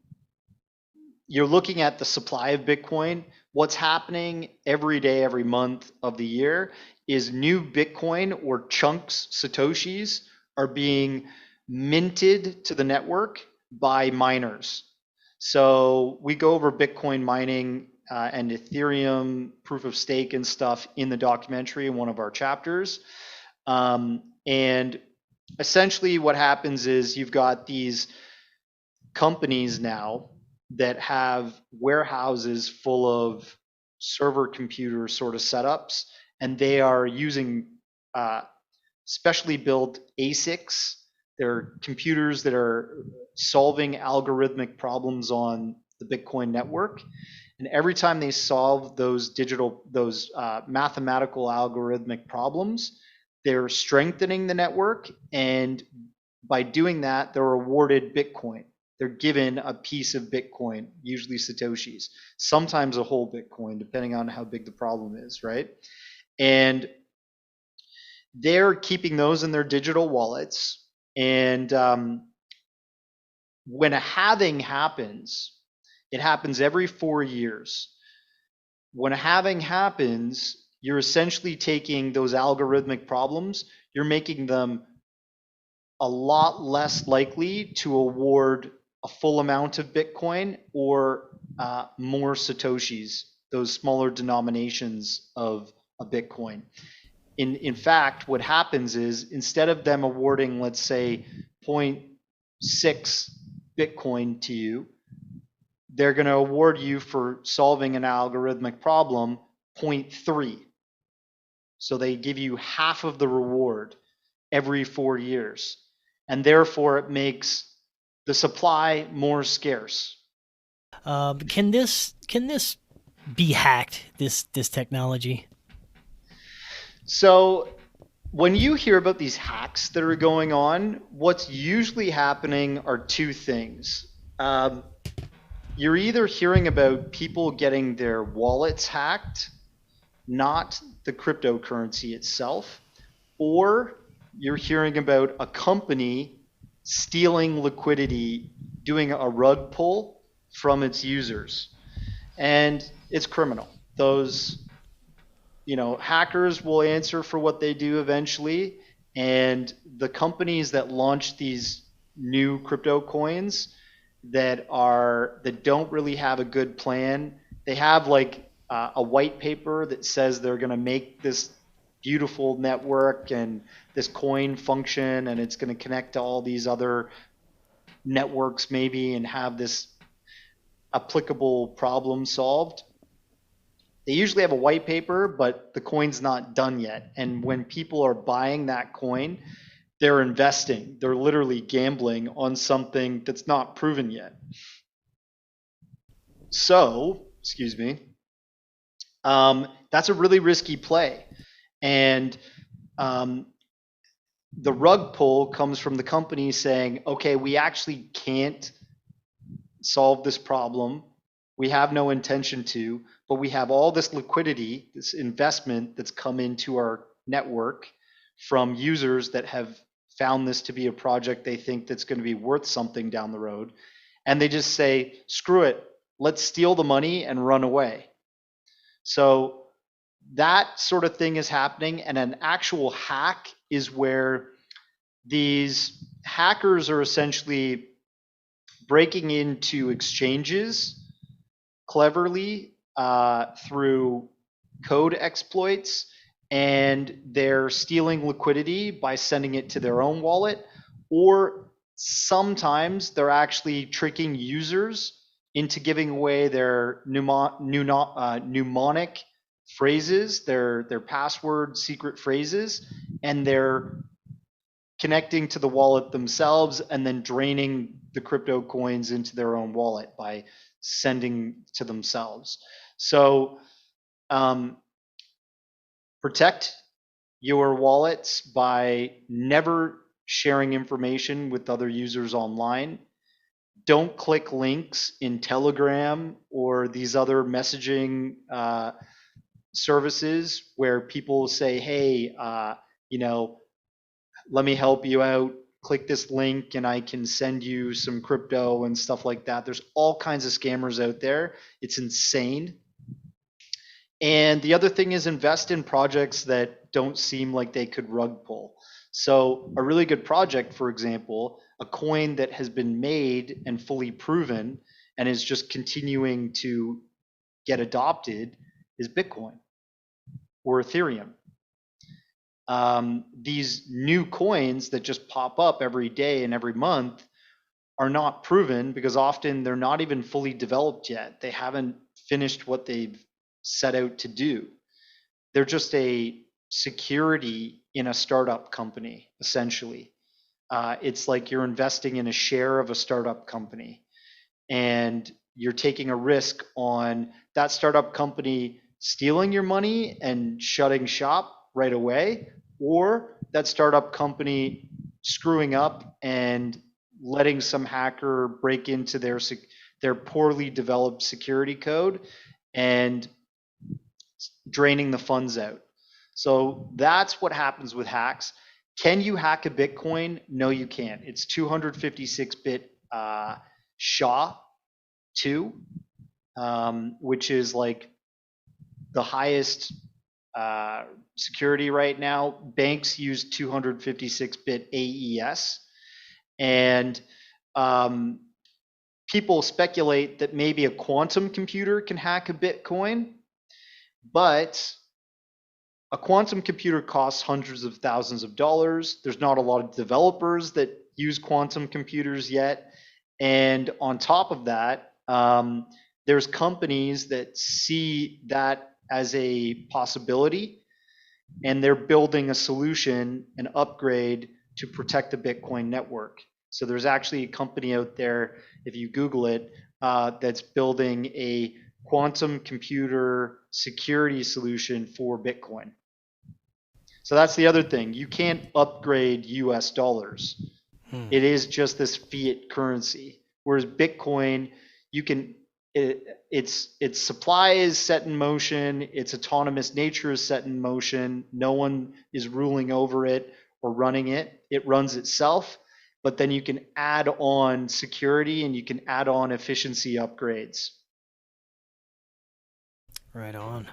you're looking at the supply of Bitcoin, what's happening every day, every month of the year is new Bitcoin or chunks, Satoshis, are being minted to the network by miners. So we go over Bitcoin mining and Ethereum proof of stake and stuff in the documentary in one of our chapters. And essentially what happens is you've got these companies now that have warehouses full of server computer sort of setups, and they are using specially built ASICs. They're computers that are solving algorithmic problems on the Bitcoin network. And every time they solve those mathematical algorithmic problems, they're strengthening the network. And by doing that, they're awarded Bitcoin. They're given a piece of Bitcoin, usually Satoshis, sometimes a whole Bitcoin, depending on how big the problem is, right? And they're keeping those in their digital wallets. And when a halving happens, it happens every 4 years. When a halving happens, you're essentially taking those algorithmic problems, you're making them a lot less likely to award a full amount of Bitcoin or more Satoshis, those smaller denominations of a Bitcoin. In fact, what happens is instead of them awarding, let's say, 0.6 Bitcoin to you, they're going to award you for solving an algorithmic problem 0.3. So they give you half of the reward every 4 years. And therefore, it makes the supply more scarce. Can this be hacked? This technology? So when you hear about these hacks that are going on, what's usually happening are two things. You're either hearing about people getting their wallets hacked, not the cryptocurrency itself, or you're hearing about a company stealing liquidity, doing a rug pull from its users. And it's criminal. Those, hackers will answer for what they do eventually. And the companies that launch these new crypto coins that don't really have a good plan, they have like a white paper that says they're going to make this beautiful network and this coin function, and it's going to connect to all these other networks maybe and have this applicable problem solved. They usually have a white paper, but the coin's not done yet. And when people are buying that coin, they're investing. They're literally gambling on something that's not proven yet. So, excuse me, that's a really risky play. And the rug pull comes from the company saying, okay, we actually can't solve this problem. We have no intention to, but we have all this liquidity, this investment that's come into our network from users that have found this to be a project they think that's going to be worth something down the road. And they just say, screw it, let's steal the money and run away. So that sort of thing is happening. And an actual hack is where these hackers are essentially breaking into exchanges cleverly through code exploits, and they're stealing liquidity by sending it to their own wallet, or sometimes they're actually tricking users into giving away their mnemonic phrases, their password secret phrases, and they're connecting to the wallet themselves and then draining the crypto coins into their own wallet by sending to themselves. So protect your wallets by never sharing information with other users online. Don't click links in Telegram or these other messaging services where people say, hey, let me help you out. Click this link and I can send you some crypto and stuff like that. There's all kinds of scammers out there. It's insane. And the other thing is invest in projects that don't seem like they could rug pull. So a really good project, for example, a coin that has been made and fully proven and is just continuing to get adopted is Bitcoin or Ethereum. These new coins that just pop up every day and every month are not proven because often they're not even fully developed yet. They haven't finished what they've set out to do. They're just a security in a startup company, essentially. It's like you're investing in a share of a startup company and you're taking a risk on that startup company stealing your money and shutting shop right away, or that startup company screwing up and letting some hacker break into their poorly developed security code and draining the funds out. So that's what happens with hacks. Can you hack a Bitcoin? No, you can't. It's 256-bit SHA-2, which is like the highest security right now. Banks use 256-bit AES, and people speculate that maybe a quantum computer can hack a Bitcoin, but a quantum computer costs hundreds of thousands of dollars. There's not a lot of developers that use quantum computers yet. And on top of that, there's companies that see that as a possibility, and they're building a solution, an upgrade to protect the Bitcoin network. So there's actually a company out there, if you Google it, that's building a quantum computer security solution for Bitcoin. So that's the other thing. You can't upgrade US dollars. It is just this fiat currency. Whereas Bitcoin, you can, its supply is set in motion, its autonomous nature is set in motion. No one is ruling over it or running it. It runs itself, but then you can add on security and you can add on efficiency upgrades. Right on.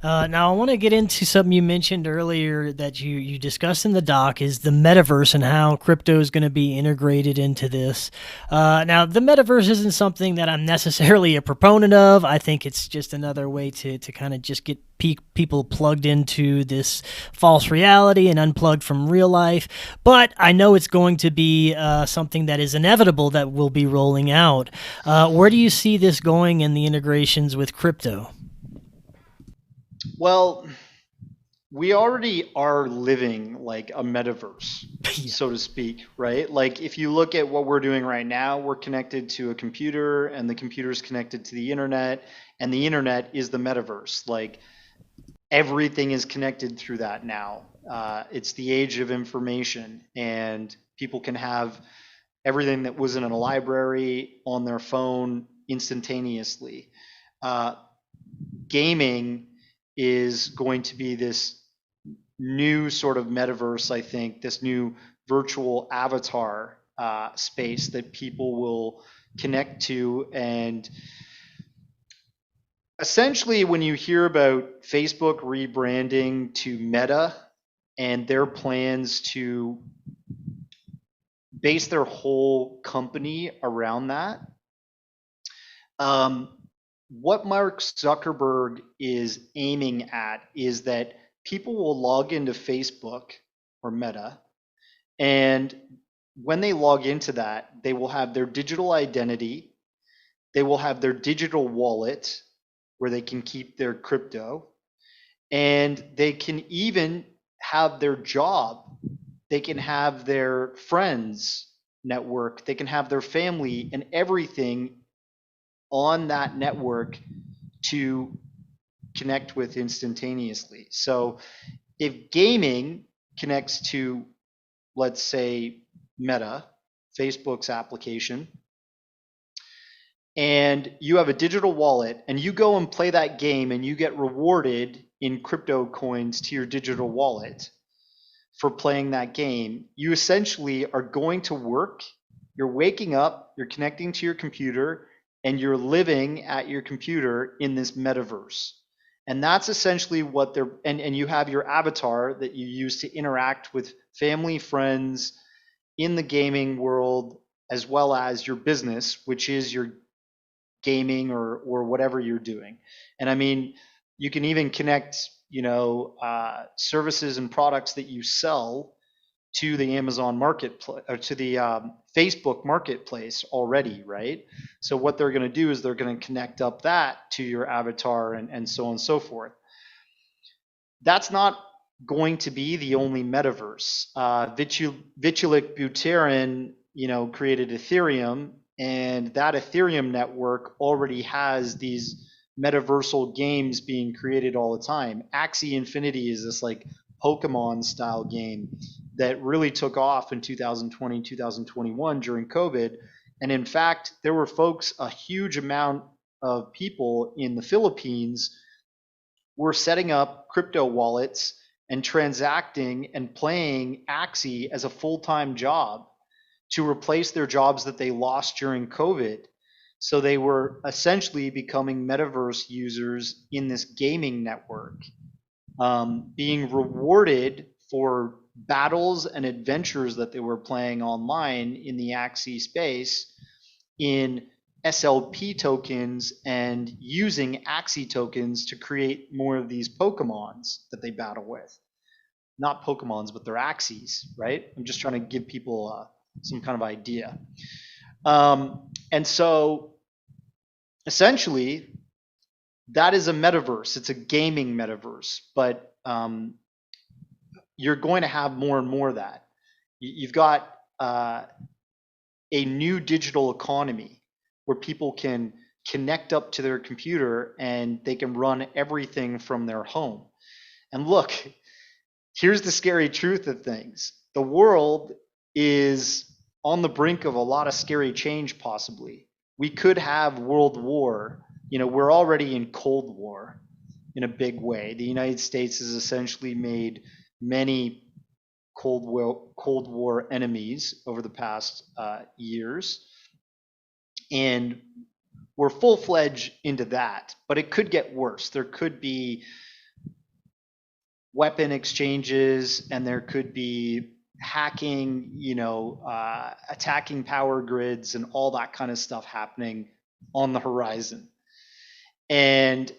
Now I want to get into something you mentioned earlier that you discussed in the doc is the metaverse and how crypto is going to be integrated into this. Now the metaverse isn't something that I'm necessarily a proponent of. I think it's just another way to kind of just get people plugged into this false reality and unplugged from real life. But I know it's going to be something that is inevitable that will be rolling out. Where do you see this going in the integrations with crypto? Well, we already are living like a metaverse, Yeah. so to speak, right? Like if you look at what we're doing right now, we're connected to a computer and the computer is connected to the internet and the internet is the metaverse. Like everything is connected through that now. It's the age of information and people can have everything that was in a library on their phone instantaneously. Uh, Gaming is going to be this new sort of metaverse, I think, this new virtual avatar space that people will connect to. And essentially, when you hear about Facebook rebranding to Meta and their plans to base their whole company around that, what Mark Zuckerberg is aiming at is that people will log into Facebook or Meta, and when they log into that, they will have their digital identity, they will have their digital wallet where they can keep their crypto, and they can even have their job, they can have their friends network, they can have their family and everything on that network to connect with instantaneously. So if gaming connects to, let's say, Meta, Facebook's application, and you have a digital wallet and you go and play that game and you get rewarded in crypto coins to your digital wallet for playing that game, you essentially are going to work, you're waking up, you're connecting to your computer, and you're living at your computer in this metaverse. And that's essentially what they're, and you have your avatar that you use to interact with family, friends in the gaming world, as well as your business, which is your gaming or whatever you're doing. And I mean, you can even connect, services and products that you sell to the Amazon marketplace or to the Facebook marketplace already, right? So what they're going to do is they're going to connect up that to your avatar and so on and so forth. That's not going to be the only metaverse. Vitalik Buterin, created Ethereum, and that Ethereum network already has these metaversal games being created all the time. Axie Infinity is this like Pokemon style game that really took off in 2020, 2021 during COVID. And in fact, there were folks, a huge amount of people in the Philippines were setting up crypto wallets and transacting and playing Axie as a full-time job to replace their jobs that they lost during COVID. So they were essentially becoming metaverse users in this gaming network, being rewarded for battles and adventures that they were playing online in the Axie space in SLP tokens and using Axie tokens to create more of these Pokemons that they battle with. Not Pokemons, but they're Axies, right? I'm just trying to give people some kind of idea. And so essentially, that is a metaverse. It's a gaming metaverse, but you're going to have more and more of that. You've got a new digital economy where people can connect up to their computer and they can run everything from their home. And look, here's the scary truth of things. The world is on the brink of a lot of scary change, possibly. We could have world war. We're already in Cold War in a big way. The United States has essentially made many Cold War enemies over the past years. And we're full-fledged into that, but it could get worse. There could be weapon exchanges and there could be hacking, attacking power grids and all that kind of stuff happening on the horizon. And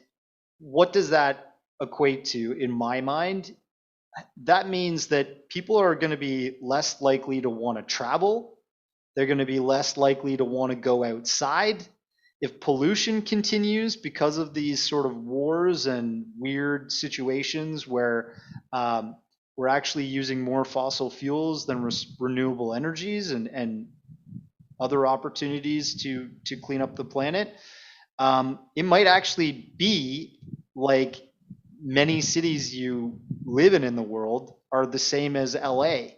what does that equate to in my mind? That means that people are going to be less likely to want to travel. They're going to be less likely to want to go outside. if pollution continues because of these sort of wars and weird situations where we're actually using more fossil fuels than renewable energies and other opportunities to clean up the planet, it might actually be like many cities you live in the world are the same as LA,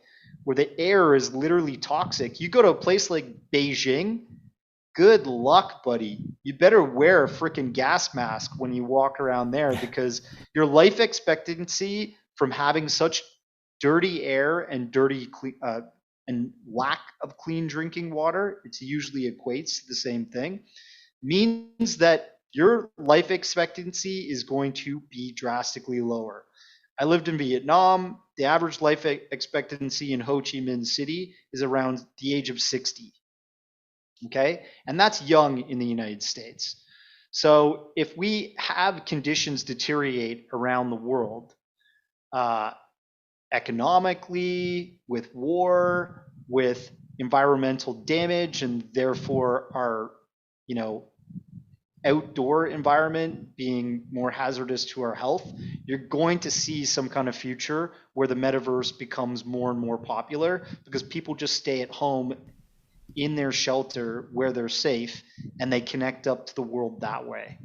where the air is literally toxic. You go to a place like Beijing, good luck, buddy. You better wear a freaking gas mask when you walk around there, because your life expectancy from having such dirty air and and lack of clean drinking water, it usually equates to the same thing, means that your life expectancy is going to be drastically lower. I lived in Vietnam. The average life expectancy in Ho Chi Minh City is around the age of 60. Okay? And that's young in the United States. So if we have conditions deteriorate around the world, economically, with war, with environmental damage, and therefore our, outdoor environment being more hazardous to our health, you're going to see some kind of future where the metaverse becomes more and more popular because people just stay at home in their shelter where they're safe and they connect up to the world that way.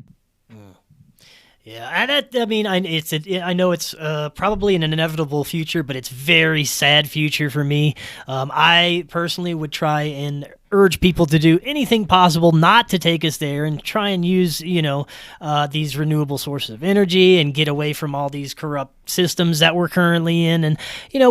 Yeah, I mean, I know it's probably an inevitable future, but it's very sad future for me. I personally would try and urge people to do anything possible not to take us there and try and use, these renewable sources of energy and get away from all these corrupt systems that we're currently in. And,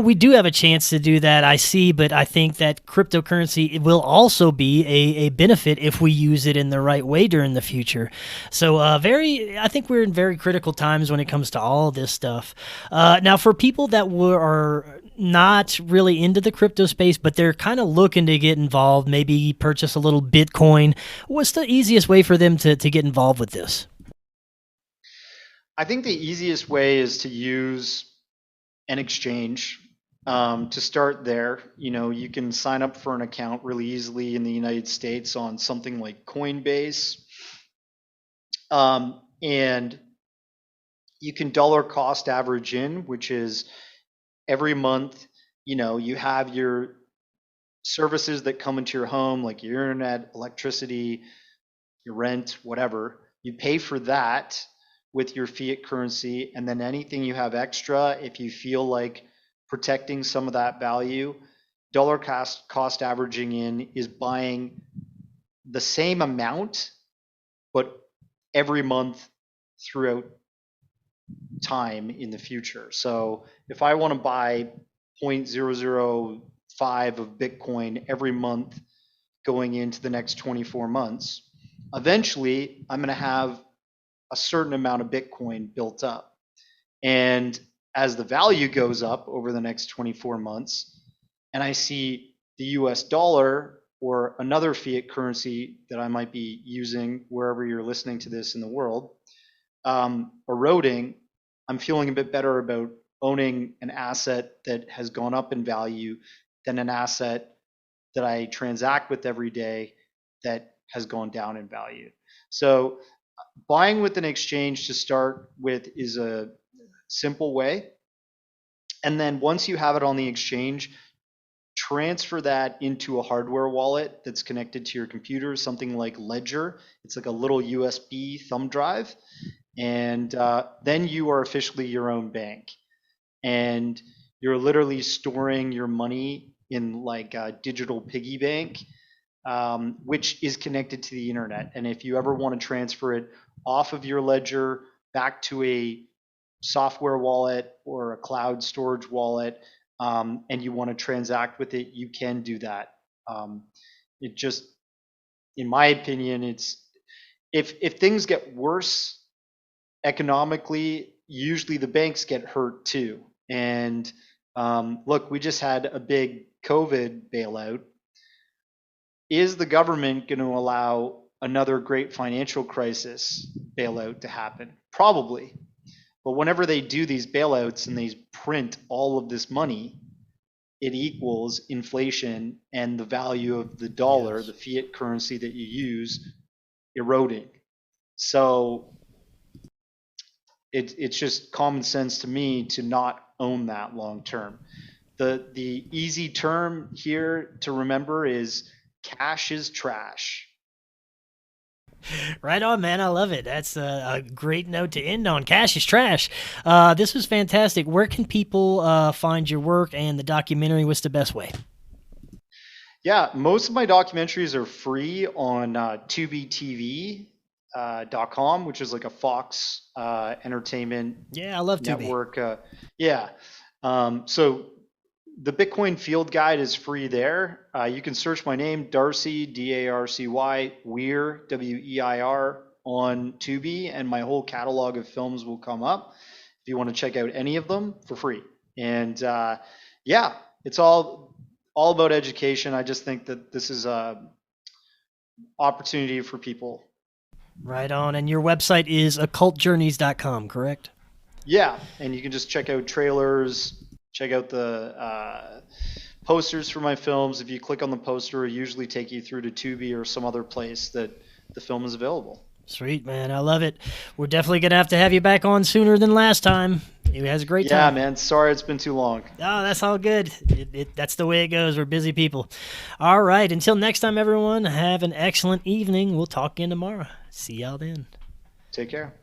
we do have a chance to do that, I see, but I think that cryptocurrency will also be a benefit if we use it in the right way during the future. So, I think we're in very critical times when it comes to all this stuff. Now, for people that are not really into the crypto space, but they're kind of looking to get involved, maybe purchase a little Bitcoin, what's the easiest way for them to get involved with this? I think the easiest way is to use an exchange. To start there, you can sign up for an account really easily in the United States on something like Coinbase. And you can dollar cost average in, which is every month, you have your services that come into your home, like your internet, electricity, your rent, whatever. You pay for that with your fiat currency, and then anything you have extra, if you feel like protecting some of that value, dollar cost averaging in is buying the same amount, but every month throughout time in the future. So if I want to buy 0.005 of Bitcoin every month going into the next 24 months, eventually I'm going to have a certain amount of Bitcoin built up. And as the value goes up over the next 24 months, and I see the US dollar or another fiat currency that I might be using wherever you're listening to this in the world, eroding, I'm feeling a bit better about owning an asset that has gone up in value than an asset that I transact with every day that has gone down in value. So buying with an exchange to start with is a simple way. And then once you have it on the exchange, transfer that into a hardware wallet that's connected to your computer, something like Ledger. It's like a little USB thumb drive. And then you are officially your own bank. And you're literally storing your money in like a digital piggy bank, which is connected to the internet. And if you ever want to transfer it off of your Ledger back to a software wallet or a cloud storage wallet, and you want to transact with it, you can do that. It just, in my opinion, it's if things get worse economically, usually the banks get hurt too. And look, we just had a big COVID bailout. Is the government going to allow another great financial crisis bailout to happen? Probably. But whenever they do these bailouts and they print all of this money, it equals inflation, and the value of the dollar, Yes. the fiat currency that you use, eroding. So it's just common sense to me to not own that long term. The easy term here to remember is cash is trash. Right on, man. I love it. That's a great note to end on. Cash is trash. This was fantastic. Where can people find your work and the documentary? What's the best way? Yeah, most of my documentaries are free on tubetv.com, which is like a Fox entertainment Yeah, I love Tubi. network. So the Bitcoin Field Guide is free there. You can search my name, Darcy, Darcy, Weir, Weir, on Tubi, and my whole catalog of films will come up if you want to check out any of them for free. And it's all about education. I just think that this is a opportunity for people. Right on. And your website is occultjourneys.com, correct? Yeah, and you can just check out trailers, check out the posters for my films. If you click on the poster, it usually take you through to Tubi or some other place that the film is available. Sweet, man. I love it. We're definitely going to have you back on sooner than last time. It has a great time. Yeah, man. Sorry it's been too long. Oh, that's all good. That's the way it goes. We're busy people. All right. Until next time, everyone, have an excellent evening. We'll talk again tomorrow. See y'all then. Take care.